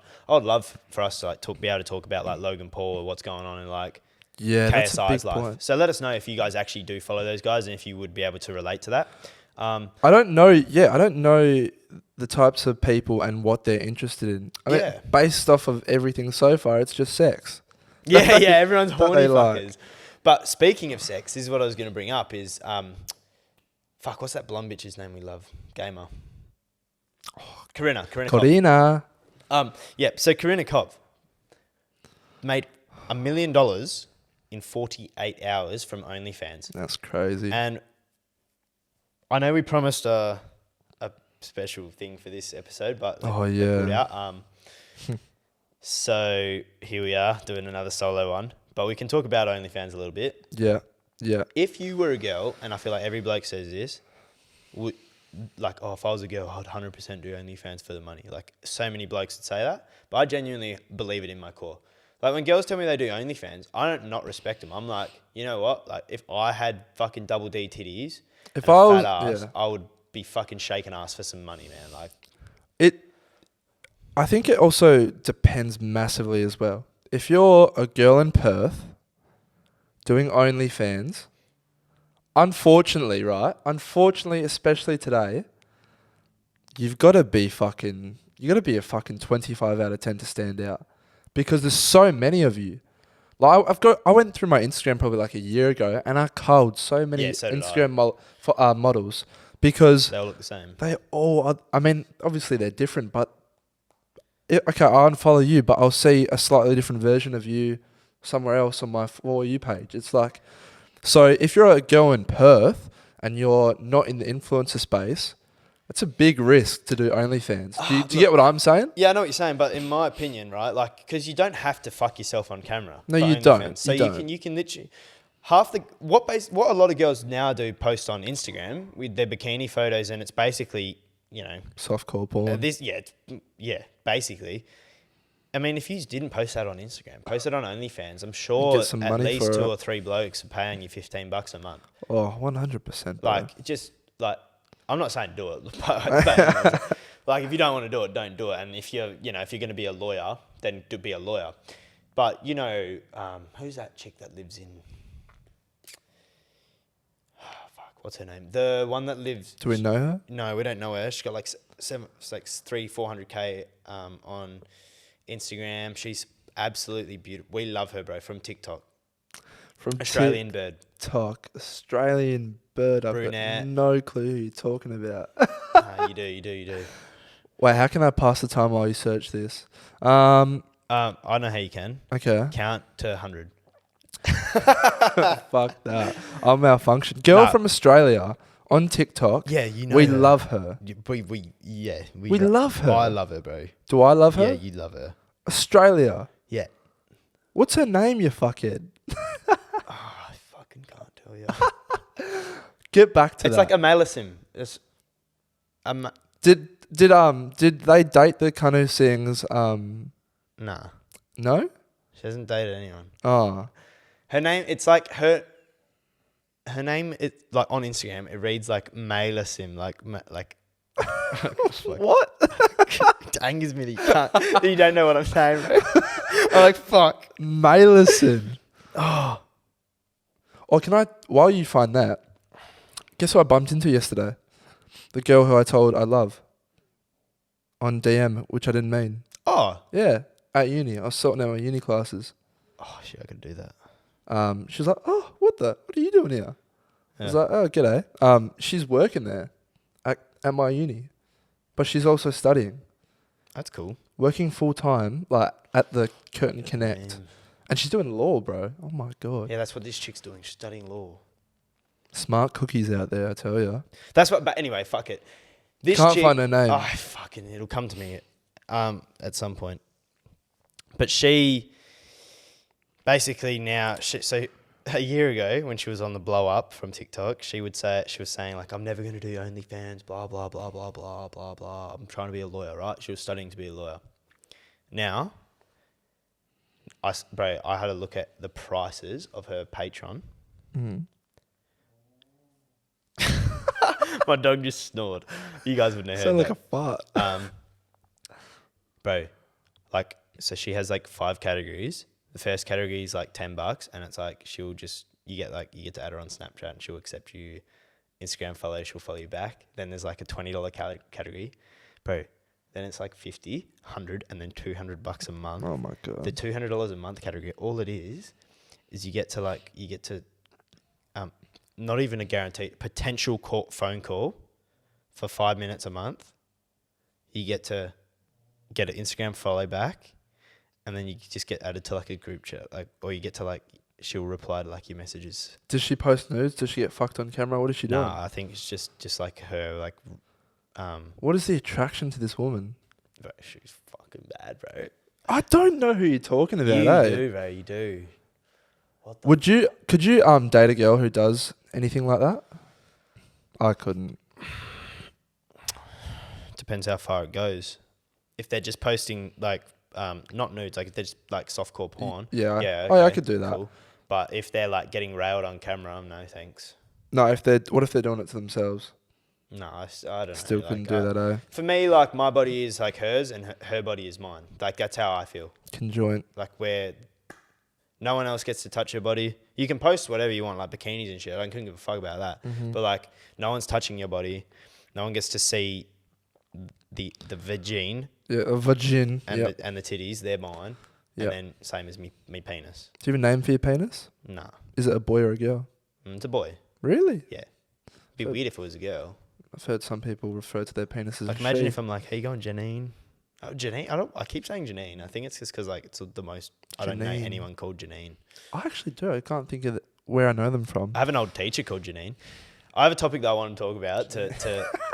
Speaker 1: for us to like be able to talk about like Logan Paul or what's going on in like KSI's life. Point. So let us know if you guys actually do follow those guys and if you would be able to relate to that. I
Speaker 2: don't know. Yeah, I don't know the types of people and what they're interested in. I mean, based off of everything so far, it's just sex.
Speaker 1: Yeah, everyone's horny fuckers. Like. But speaking of sex, this is what I was going to bring up is, what's that blonde bitch's name we love? Gamer. Karina. So Karina Kov made $1 million in 48 hours from OnlyFans.
Speaker 2: That's crazy.
Speaker 1: And I know we promised a special thing for this episode, but put it out. So here we are doing another solo one, but we can talk about OnlyFans a little bit.
Speaker 2: Yeah.
Speaker 1: If you were a girl, and I feel like every bloke says this, if I was a girl, I'd 100% do OnlyFans for the money. Like, so many blokes would say that, but I genuinely believe it in my core. Like, when girls tell me they do OnlyFans, I don't not respect them. I'm like, you know what? Like, if I had fucking double D titties and a fat ass, I would be fucking shaking ass for some money, man. Like,
Speaker 2: I think it also depends massively as well. If you're a girl in Perth doing OnlyFans, unfortunately, especially today, you've got to be a fucking 25 out of 10 to stand out, because there's so many of you. Like I went through my Instagram probably like a year ago, and I culled so many Instagram models because
Speaker 1: they all look the same.
Speaker 2: They all, I mean, obviously they're different, but I'll unfollow you, but I'll see a slightly different version of you somewhere else on my For You page. It's like, so if you're a girl in Perth and you're not in the influencer space, it's a big risk to do OnlyFans. Do you get what I'm saying?
Speaker 1: Yeah, I know what you're saying, but in my opinion, right, like, because you don't have to fuck yourself on camera.
Speaker 2: No, you don't.
Speaker 1: So you can literally what a lot of girls now do post on Instagram with their bikini photos, and it's basically, you know,
Speaker 2: softcore porn.
Speaker 1: Basically. I mean, if you didn't post that on Instagram, post it on OnlyFans, I'm sure at least 2 or 3 blokes are paying you $15 a month.
Speaker 2: Oh, 100%.
Speaker 1: Like, I'm not saying do it, but like, if you don't want to do it, don't do it. And if you're going to be a lawyer, then do be a lawyer. But, you know, who's that chick that lives in... what's her name? The one that lives...
Speaker 2: Do we know her?
Speaker 1: No, we don't know her. She's got like 400K on Instagram. She's absolutely beautiful. We love her, bro, from TikTok.
Speaker 2: From
Speaker 1: Australian bird.
Speaker 2: Australian bird.
Speaker 1: Brunette.
Speaker 2: I've got no clue who you're talking about.
Speaker 1: You do.
Speaker 2: Wait, how can I pass the time while you search this?
Speaker 1: I know how you can.
Speaker 2: Okay.
Speaker 1: Count to 100.
Speaker 2: Fuck that. I'll malfunction. Girl from Australia on TikTok.
Speaker 1: Yeah, you know.
Speaker 2: We love her.
Speaker 1: We
Speaker 2: love her.
Speaker 1: I love her, bro.
Speaker 2: Do I love her?
Speaker 1: Yeah, you love her.
Speaker 2: Australia.
Speaker 1: Yeah.
Speaker 2: What's her name, you fuckhead?
Speaker 1: I fucking can't tell you.
Speaker 2: Get back to
Speaker 1: it's
Speaker 2: that.
Speaker 1: It's like a Malisim. It's
Speaker 2: Did they date the cunt who sings
Speaker 1: Nah.
Speaker 2: No?
Speaker 1: She hasn't dated anyone.
Speaker 2: Oh.
Speaker 1: Her name, it's like her name, it like on Instagram, it reads like Malisim, like
Speaker 2: what?
Speaker 1: Angers me that you can't, you don't know what I'm saying, bro. I'm like, fuck.
Speaker 2: Malisim. Oh. Or can I, while you find that, guess who I bumped into yesterday? The girl who I told I love. On DM, which I didn't mean.
Speaker 1: Oh.
Speaker 2: Yeah, at uni. I was sorting out my uni classes.
Speaker 1: Oh shit, I could do that.
Speaker 2: She was like, "Oh, what are you doing here?" I was like, "Oh, g'day." She's working there at my uni, but she's also studying,
Speaker 1: That's cool.
Speaker 2: working full time, like at the Curtin Connect,
Speaker 1: Man.
Speaker 2: and she's doing law, bro. Oh my god,
Speaker 1: Yeah, that's what this chick's doing. She's studying law.
Speaker 2: smart cookies out there, I tell you.
Speaker 1: That's what. But anyway, fuck it. This
Speaker 2: Can't
Speaker 1: chick,
Speaker 2: find her name.
Speaker 1: Oh, fucking, it'll come to me, at some point. But she, basically now, so a year ago when she was on the blow up from TikTok, she was saying like, I'm never gonna do OnlyFans, blah blah blah blah blah blah blah. I'm trying to be a lawyer, right? She was studying to be a lawyer. Now, I had a look at the prices of her Patreon.
Speaker 2: Mm.
Speaker 1: My dog just snored. You guys wouldn't have heard
Speaker 2: Sound like
Speaker 1: that.
Speaker 2: a fart.
Speaker 1: Bro, like, so she has like 5 categories. The first category is like $10, and it's like you get to add her on Snapchat, and she'll accept you. Instagram follow, she'll follow you back. Then there's like a $20 category, bro. Then it's like 50, 100, and then $200 a month.
Speaker 2: Oh my god.
Speaker 1: The $200 a month category, all it is you get to not even a guaranteed potential phone call for 5 minutes a month. You get to get an Instagram follow back, and then you just get added to like a group chat, like, or you get to like, she'll reply to like your messages.
Speaker 2: Does she post nudes? Does she get fucked on camera? What is she doing?
Speaker 1: Nah, I think it's just like her like.
Speaker 2: What is the attraction to this woman?
Speaker 1: Bro, she's fucking bad, bro.
Speaker 2: I don't know who you're talking about.
Speaker 1: You do, bro. You do. What the
Speaker 2: Could you date a girl who does anything like that? I couldn't.
Speaker 1: Depends how far it goes. If they're just posting like not nudes, like if they're just like softcore porn.
Speaker 2: Yeah.
Speaker 1: Yeah.
Speaker 2: Oh, yeah, I
Speaker 1: okay,
Speaker 2: could do that.
Speaker 1: cool. But if they're like getting railed on camera, no thanks.
Speaker 2: No, what if they're doing it to themselves?
Speaker 1: No, I don't know.
Speaker 2: Still
Speaker 1: like,
Speaker 2: couldn't do that, eh?
Speaker 1: For me, like my body is like hers, and her body is mine. Like that's how I feel.
Speaker 2: Conjoint.
Speaker 1: Like where no one else gets to touch your body. You can post whatever you want, like bikinis and shit. I couldn't give a fuck about that.
Speaker 2: Mm-hmm.
Speaker 1: But like, no one's touching your body. No one gets to see the vagine.
Speaker 2: Yeah, a vagin.
Speaker 1: And
Speaker 2: Yep.
Speaker 1: the titties, they're mine.
Speaker 2: Yep.
Speaker 1: And then same as me penis.
Speaker 2: Do you have a name for your penis?
Speaker 1: Nah.
Speaker 2: Is it a boy or a girl?
Speaker 1: It's a boy.
Speaker 2: Really?
Speaker 1: Yeah. Be
Speaker 2: So-
Speaker 1: weird if it was a girl.
Speaker 2: I've heard some people refer to their penises
Speaker 1: Like
Speaker 2: as
Speaker 1: imagine
Speaker 2: she.
Speaker 1: if I'm like, hey, you going Janine? Oh, Janine? I keep saying Janine. I think it's just because like it's the most. I don't know
Speaker 2: Janine.
Speaker 1: anyone called Janine.
Speaker 2: I actually do. I can't think of where I know them from.
Speaker 1: I have an old teacher called Janine. I have a topic that I want to talk about.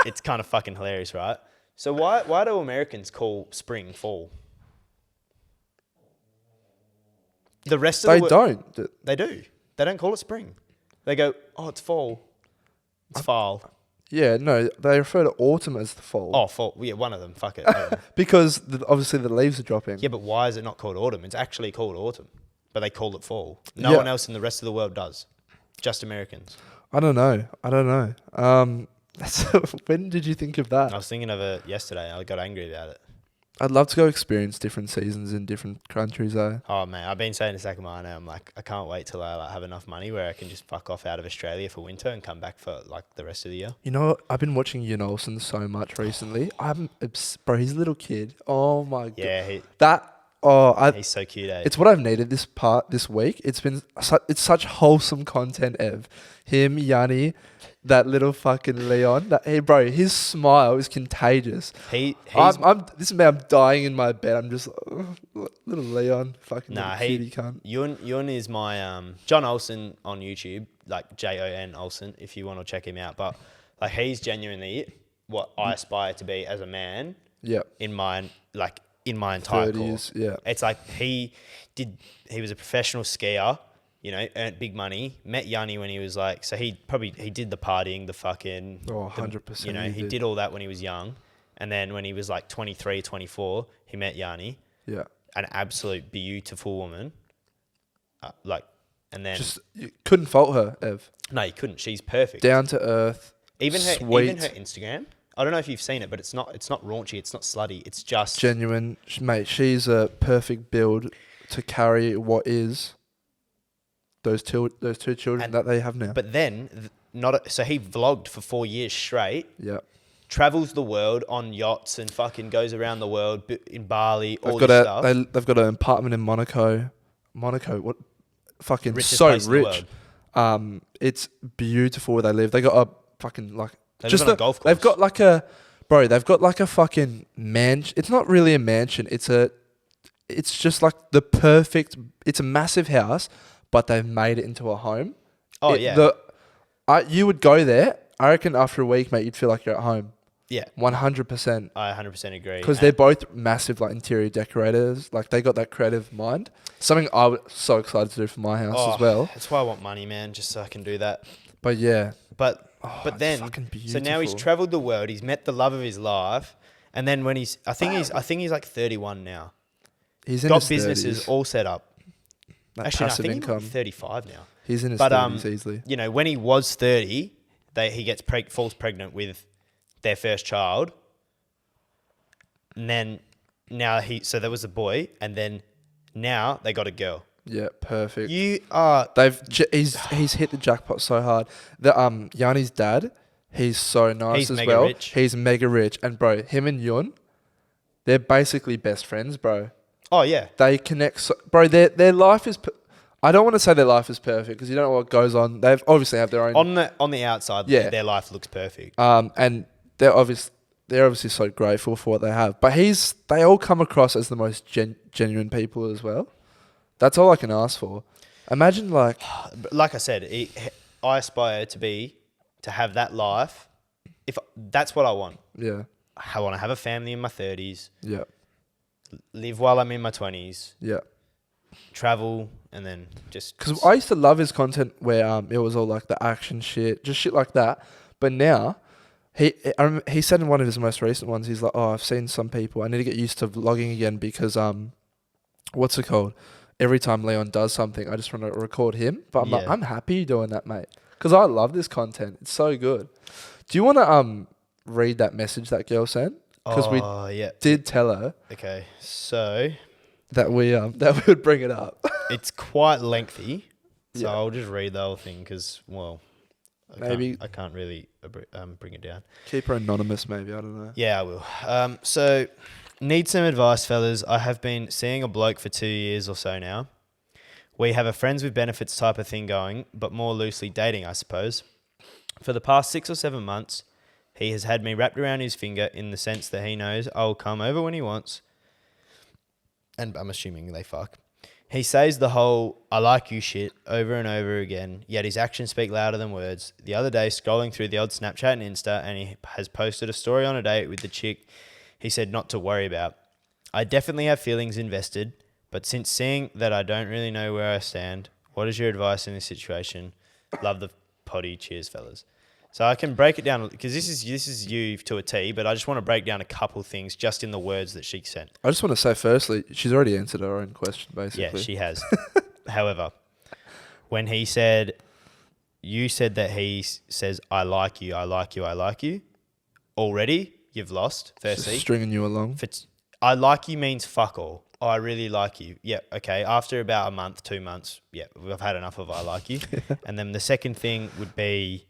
Speaker 1: It's kind of fucking hilarious, right? So why do Americans call spring fall? The rest of
Speaker 2: They
Speaker 1: the
Speaker 2: don't.
Speaker 1: They do. They don't call it spring. They go, oh, it's fall. It's fall.
Speaker 2: Yeah, no, they refer to autumn as the fall.
Speaker 1: Oh, fall. Yeah, one of them. Fuck it.
Speaker 2: Because obviously the leaves are dropping.
Speaker 1: Yeah, but why is it not called autumn? It's actually called autumn, but they call it fall. No
Speaker 2: Yeah.
Speaker 1: one else in the rest of the world does. Just Americans.
Speaker 2: I don't know. When did you think of that?
Speaker 1: I was thinking of it yesterday. I got angry about it.
Speaker 2: I'd love to go experience different seasons in different countries, though.
Speaker 1: Oh man, I've been saying this second mile now. I'm like, I can't wait till I like have enough money where I can just fuck off out of Australia for winter and come back for like the rest of the year.
Speaker 2: You know, I've been watching Ian Olsen so much recently. Bro, he's a little kid. Oh my god.
Speaker 1: Yeah, he's so cute. Eh?
Speaker 2: It's what I've needed this week. It's such wholesome content, Ev. Him, Yanni, that little fucking Leon. Hey, bro, his smile is contagious. I'm dying in my bed. I'm just little Leon, fucking little cutie cunt.
Speaker 1: Yun is my John Olsen on YouTube, like Jon Olsen, if you want to check him out. But like he's genuinely what I aspire to be as a man.
Speaker 2: Yep.
Speaker 1: In my entire
Speaker 2: 30s,
Speaker 1: course.
Speaker 2: yeah.
Speaker 1: It's like he was a professional skier, you know, earned big money, met Yanni when he was like, so he did the partying, the fucking...
Speaker 2: Oh, 100%.
Speaker 1: You know, he did all that when he was young. And then when he was like 23, 24, he met Yanni.
Speaker 2: Yeah.
Speaker 1: An absolute beautiful woman. And then...
Speaker 2: You couldn't fault her, Ev.
Speaker 1: No, you couldn't. She's perfect.
Speaker 2: Down to earth.
Speaker 1: Even her
Speaker 2: sweet.
Speaker 1: Instagram... I don't know if you've seen it, but it's not raunchy. It's not slutty. It's just
Speaker 2: genuine, mate. She's a perfect build to carry what is those two children that they have now.
Speaker 1: But then, so he vlogged for 4 years straight.
Speaker 2: Yeah.
Speaker 1: Travels the world on yachts and fucking goes around the world in Bali. All this stuff.
Speaker 2: They've got an apartment in Monaco. Monaco. What fucking
Speaker 1: Richest
Speaker 2: so
Speaker 1: place in the
Speaker 2: rich.
Speaker 1: world.
Speaker 2: It's beautiful where they live. They got a fucking like
Speaker 1: They
Speaker 2: just
Speaker 1: live on a golf course.
Speaker 2: they've got like a bro. They've got like a fucking mansion. It's not really a mansion. It's just like the perfect. It's a massive house, but they've made it into a home.
Speaker 1: Oh, yeah.
Speaker 2: You would go there. I reckon after a week, mate, you'd feel like you're at home.
Speaker 1: Yeah.
Speaker 2: 100%.
Speaker 1: I 100% agree.
Speaker 2: Because they're both massive like interior decorators. Like they got that creative mind. Something I was so excited to do for my house as well.
Speaker 1: That's why I want money, man, just so I can do that.
Speaker 2: But yeah.
Speaker 1: But
Speaker 2: it's
Speaker 1: then,
Speaker 2: fucking
Speaker 1: so now he's
Speaker 2: beautiful.
Speaker 1: traveled the world. He's met the love of his life, and then when I think he's like 31 now.
Speaker 2: He's in
Speaker 1: Got
Speaker 2: his
Speaker 1: businesses
Speaker 2: 30s.
Speaker 1: all set up.
Speaker 2: That
Speaker 1: Actually, no, I
Speaker 2: passive
Speaker 1: think
Speaker 2: income.
Speaker 1: he's like 35 now.
Speaker 2: He's in his
Speaker 1: But
Speaker 2: 30s easily.
Speaker 1: you know, when he was 30, he gets falls pregnant with their first child, and then so there was a boy, and then now they got a girl.
Speaker 2: Yeah, perfect. He's hit the jackpot so hard. The Yanni's dad, he's so nice
Speaker 1: He's
Speaker 2: as
Speaker 1: mega
Speaker 2: well.
Speaker 1: rich.
Speaker 2: He's mega rich, and bro, him and Yun, they're basically best friends, bro.
Speaker 1: Oh yeah,
Speaker 2: They connect, bro. Their life is. I don't want to say their life is perfect because you don't know what goes on. They've obviously have their own.
Speaker 1: on the outside,
Speaker 2: Yeah.
Speaker 1: their life looks perfect.
Speaker 2: And they're obviously so grateful for what they have. But they all come across as the most genuine people as well. That's all I can ask for. Imagine like
Speaker 1: I said, I aspire to have that life. If that's what I want,
Speaker 2: yeah,
Speaker 1: I want to have a family in my 30s,
Speaker 2: yeah,
Speaker 1: live while I'm in my 20s,
Speaker 2: yeah.
Speaker 1: travel, and then just
Speaker 2: Because I used to love his content where it was all like the action shit, just shit like that. But now, he said in one of his most recent ones, he's like, "Oh, I've seen some people. I need to get used to vlogging again because what's it called? Every time Leon does something, I just want to record him." But I'm like, I'm happy doing that, mate, because I love this content. It's so good. Do you want to read that message that girl sent? Because we did tell her.
Speaker 1: Okay, so
Speaker 2: that we would bring it up.
Speaker 1: It's quite lengthy, so
Speaker 2: Yeah.
Speaker 1: I'll just read the whole thing because, I can't really bring it down.
Speaker 2: Keep her anonymous, maybe. I don't know.
Speaker 1: Yeah, I will. So, need some advice, fellas. I have been seeing a bloke for 2 years or so now. We have a friends with benefits type of thing going, but more loosely dating, I suppose. For the past 6 or 7 months, he has had me wrapped around his finger in the sense that he knows I'll come over when he wants. And I'm assuming they fuck. He says the whole "I like you" shit over and over again, yet his actions speak louder than words. The other day, scrolling through the odd Snapchat and Insta, and he has posted a story on a date with the chick he said not to worry about. I definitely have feelings invested, but since seeing that I don't really know where I stand, what is your advice in this situation? Love the potty. Cheers, fellas. So I can break it down because this is you to a T, but I just want to break down a couple things just in the words that she sent.
Speaker 2: I just want to say, firstly, she's already answered her own question, basically.
Speaker 1: Yeah, she has. However, when you said that he says, "I like you, I like you, I like you," already you've lost, firstly.
Speaker 2: Just stringing you along.
Speaker 1: I like you means fuck all. Oh, I really like you. Yeah, okay. After about a month, 2 months, yeah, we've had enough of I like you. And then the second thing would be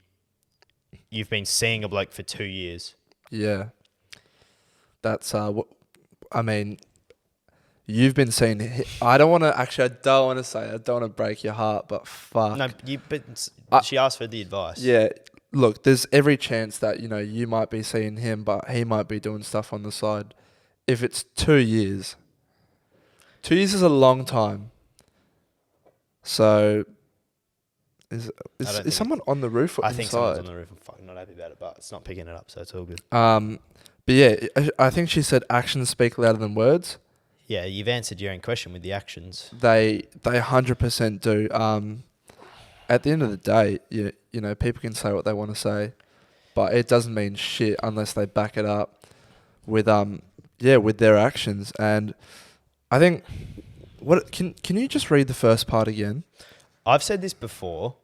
Speaker 1: you've been seeing a bloke for 2 years.
Speaker 2: Yeah. That's, you've been seeing, I don't want to break your heart, but fuck.
Speaker 1: No, she asked for the advice.
Speaker 2: Yeah. Look, there's every chance that, you might be seeing him, but he might be doing stuff on the side. If it's 2 years, 2 years is a long time. So, is someone on the roof or
Speaker 1: I
Speaker 2: inside?
Speaker 1: think someone's on the roof. I'm fucking not happy about it, but it's not picking it up, so it's all good.
Speaker 2: But yeah, I think she said actions speak louder than words.
Speaker 1: Yeah, you've answered your own question with the actions.
Speaker 2: They 100% do. At the end of the day, you know, people can say what they want to say, but it doesn't mean shit unless they back it up with with their actions. And I think can you just read the first part again?
Speaker 1: I've said this before.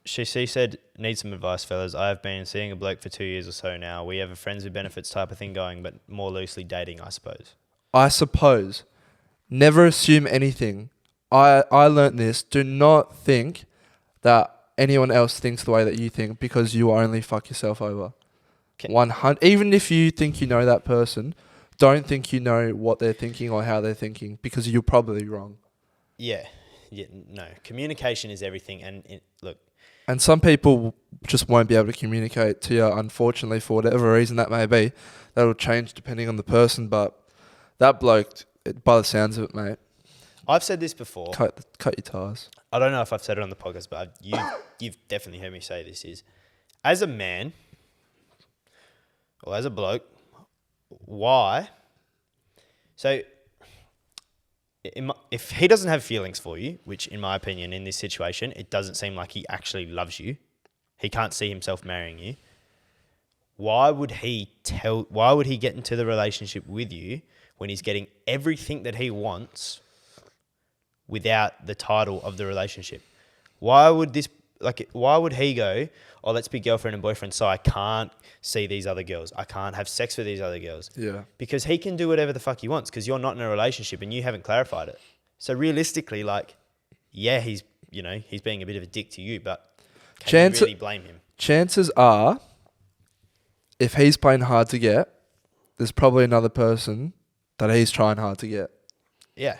Speaker 1: She said, "Need some advice, fellas. I have been seeing a bloke for 2 years or so now. We have a friends with benefits type of thing going, but more loosely dating, I suppose."
Speaker 2: I suppose. Never assume anything. I learnt this. Do not think that anyone else thinks the way that you think because you only fuck yourself over. 100. Even if you think you know that person, don't think you know what they're thinking or how they're thinking because you're probably wrong.
Speaker 1: yeah, no. Communication is everything. And look,
Speaker 2: And some people just won't be able to communicate to you, unfortunately, for whatever reason that may be. That'll change depending on the person. But that bloke, by the sounds of it, mate,
Speaker 1: I've said this before.
Speaker 2: cut your ties.
Speaker 1: I don't know if I've said it on the podcast, but you've definitely heard me say this is, as a man or as a bloke, why? So if he doesn't have feelings for you, which in my opinion in this situation, it doesn't seem like he actually loves you. He can't see himself marrying you. Why would he get into the relationship with you when he's getting everything that he wants without the title of the relationship? Why would he go, oh, let's be girlfriend and boyfriend so I can't see these other girls. I can't have sex with these other girls. Yeah. Because he can do whatever the fuck he wants because you're not in a relationship and you haven't clarified it. So realistically, like, yeah, he's being a bit of a dick to you, but can you really blame him? Chances
Speaker 2: are, if he's playing hard to get, there's probably another person that he's trying hard to get.
Speaker 1: Yeah.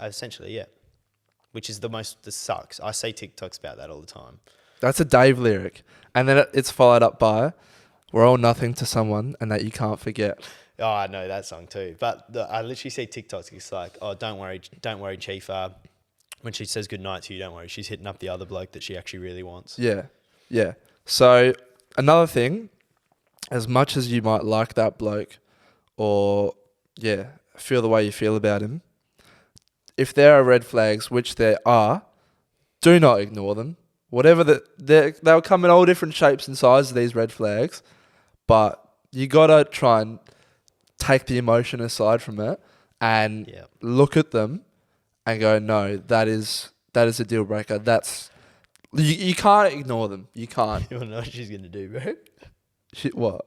Speaker 1: Essentially, yeah. Which is this sucks. I see TikToks about that all the time.
Speaker 2: That's a Dave lyric. And then it's followed up by, we're all nothing to someone and that you can't forget.
Speaker 1: Oh, I know that song too. But I literally see TikToks. It's like, oh, don't worry, Chief. When she says goodnight to you, don't worry. She's hitting up the other bloke that she actually really wants.
Speaker 2: Yeah. Yeah. So another thing, as much as you might like that bloke or, yeah, feel the way you feel about him, if there are red flags, which there are, do not ignore them. Whatever they'll come in all different shapes and sizes, these red flags, but you gotta try and take the emotion aside from it and look at them and go, no, that is a deal breaker. You can't ignore them. You can't.
Speaker 1: You wanna know what she's gonna do, bro?
Speaker 2: What?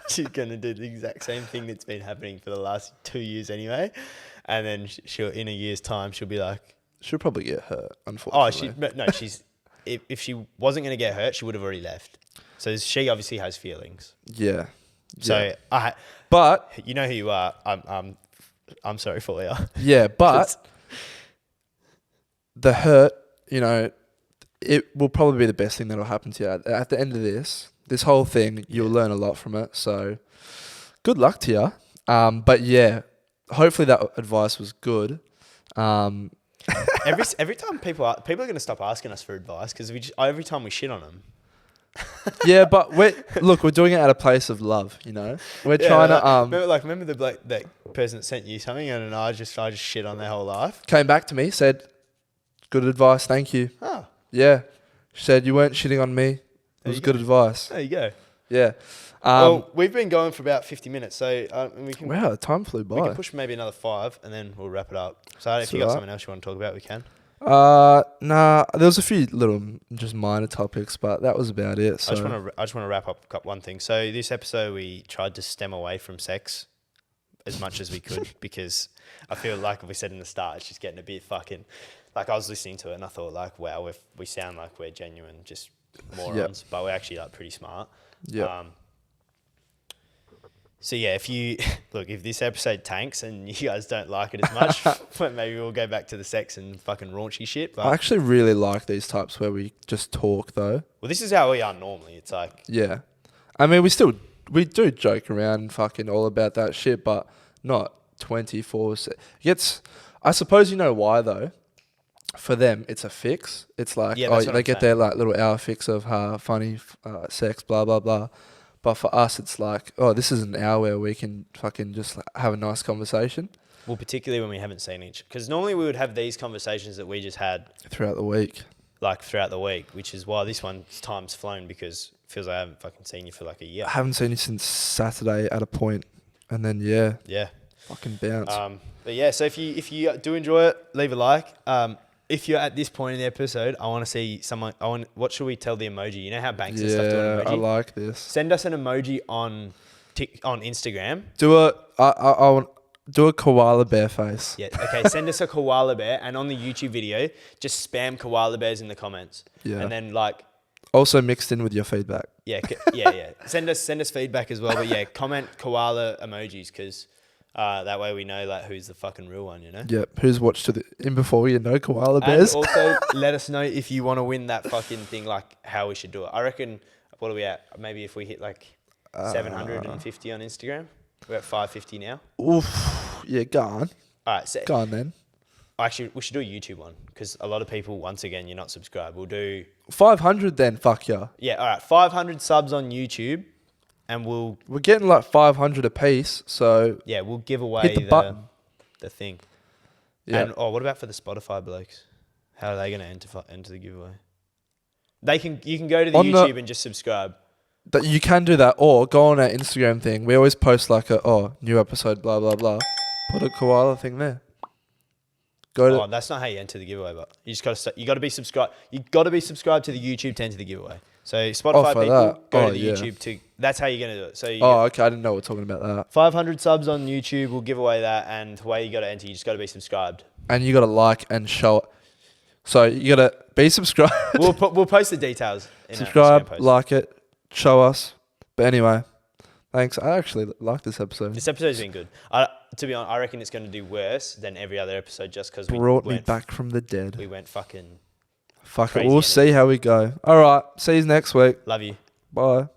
Speaker 1: She's gonna do the exact same thing that's been happening for the last 2 years anyway. And then she'll, in a year's time, she'll be like...
Speaker 2: She'll probably get hurt, unfortunately.
Speaker 1: She's... if she wasn't going to get hurt, she would have already left. So she obviously has feelings.
Speaker 2: Yeah.
Speaker 1: So,
Speaker 2: but...
Speaker 1: You know who you are. I'm sorry for you.
Speaker 2: Yeah, but... the hurt, it will probably be the best thing that'll happen to you. At the end of this whole thing, you'll learn a lot from it. So, good luck to you. But yeah... Hopefully that advice was good.
Speaker 1: Every time people are going to stop asking us for advice because every time we shit on them.
Speaker 2: Yeah, but we're doing it at a place of love. We're trying to.
Speaker 1: Remember the bloke, that person that sent you something, and I just shit on their whole life.
Speaker 2: Came back to me, said, "Good advice, thank you."
Speaker 1: Oh.
Speaker 2: Yeah, she said you weren't shitting on me. It was good advice.
Speaker 1: There you go.
Speaker 2: Yeah.
Speaker 1: Well, we've been going for about 50 minutes, so we can...
Speaker 2: Wow, the time flew by.
Speaker 1: We can push maybe another 5, and then we'll wrap it up. So if you got something else you want to talk about, we can.
Speaker 2: Nah, there was a few little, just minor topics, but that was about it. So.
Speaker 1: I just want to wrap up one thing. So this episode, we tried to stem away from sex as much as we could because I feel like we said in the start, it's just getting a bit fucking... Like I was listening to it and I thought like, wow, we sound like we're genuine, just morons, but we're actually like pretty smart.
Speaker 2: Yeah.
Speaker 1: So yeah, if this episode tanks and you guys don't like it as much, maybe we'll go back to the sex and fucking raunchy shit. But
Speaker 2: I actually really like these types where we just talk though.
Speaker 1: Well, this is how we are normally. It's like...
Speaker 2: Yeah. I mean, we do joke around and fucking all about that shit, but not 24/7. I suppose you know why though. For them, it's a fix. It's like, they get their like little hour fix of funny sex, blah, blah, blah. But for us, it's like, this is an hour where we can fucking just have a nice conversation.
Speaker 1: Well, particularly when we haven't seen each... Because normally we would have these conversations that we just had...
Speaker 2: Throughout the week.
Speaker 1: Which is why this one's time's flown because it feels like I haven't fucking seen you for like a year.
Speaker 2: I haven't seen you since Saturday at a point. And then, yeah.
Speaker 1: Yeah.
Speaker 2: Fucking bounce.
Speaker 1: But yeah, so if you do enjoy it, leave a like. If you're at this point in the episode, I want to see someone... what should we tell the emoji? You know how Banks and stuff do an emoji?
Speaker 2: I like this.
Speaker 1: Send us an emoji on Instagram.
Speaker 2: Do a koala bear face.
Speaker 1: Yeah, okay. Send us a koala bear, and on the YouTube video, just spam koala bears in the comments.
Speaker 2: Yeah.
Speaker 1: And then like...
Speaker 2: Also mixed in with your feedback.
Speaker 1: Yeah. Send us feedback as well. But yeah, comment koala emojis because That way we know like who's the fucking real one, you know?
Speaker 2: Yep. Who's watched to the in before you know koala
Speaker 1: And
Speaker 2: bears?
Speaker 1: also let us know if you want to win that fucking thing, like how we should do it. I reckon, what are we at? Maybe if we hit like 750 on Instagram. We're at 550 now.
Speaker 2: Oof. Yeah, go on.
Speaker 1: All right. So
Speaker 2: Go on then.
Speaker 1: actually, we should do a YouTube one because a lot of people, once again, you're not subscribed. We'll do
Speaker 2: 500 then, fuck yeah.
Speaker 1: Yeah, all right. 500 subs on YouTube, and
Speaker 2: We're getting like 500 a piece, so
Speaker 1: we'll give away
Speaker 2: hit the button.
Speaker 1: the thing.
Speaker 2: Yeah.
Speaker 1: And what about for the Spotify blokes? How are they going to enter the giveaway? You can go to the YouTube and just subscribe.
Speaker 2: That you can do that, or go on our Instagram thing. We always post like new episode, blah blah blah. Put a koala thing there.
Speaker 1: That's not how you enter the giveaway, but you just you got to be subscribed. You got to be subscribed to the YouTube to enter the giveaway. So Spotify
Speaker 2: for
Speaker 1: people
Speaker 2: that.
Speaker 1: go to the YouTube to. That's how you're gonna do it. So
Speaker 2: okay, I didn't know we're talking about that.
Speaker 1: 500 subs on YouTube, we'll give away that, and the way you got to enter, you just got to be subscribed.
Speaker 2: And you got to like and show it. So you got to be subscribed.
Speaker 1: We'll post the details.
Speaker 2: Subscribe, like it, show us. But anyway, thanks. I actually like this episode.
Speaker 1: This episode's been good. To be honest, I reckon it's going to do worse than every other episode just because we
Speaker 2: brought me back from the dead.
Speaker 1: We went fucking.
Speaker 2: Fuck it. We'll see how we go. All right. See you next week.
Speaker 1: Love you.
Speaker 2: Bye.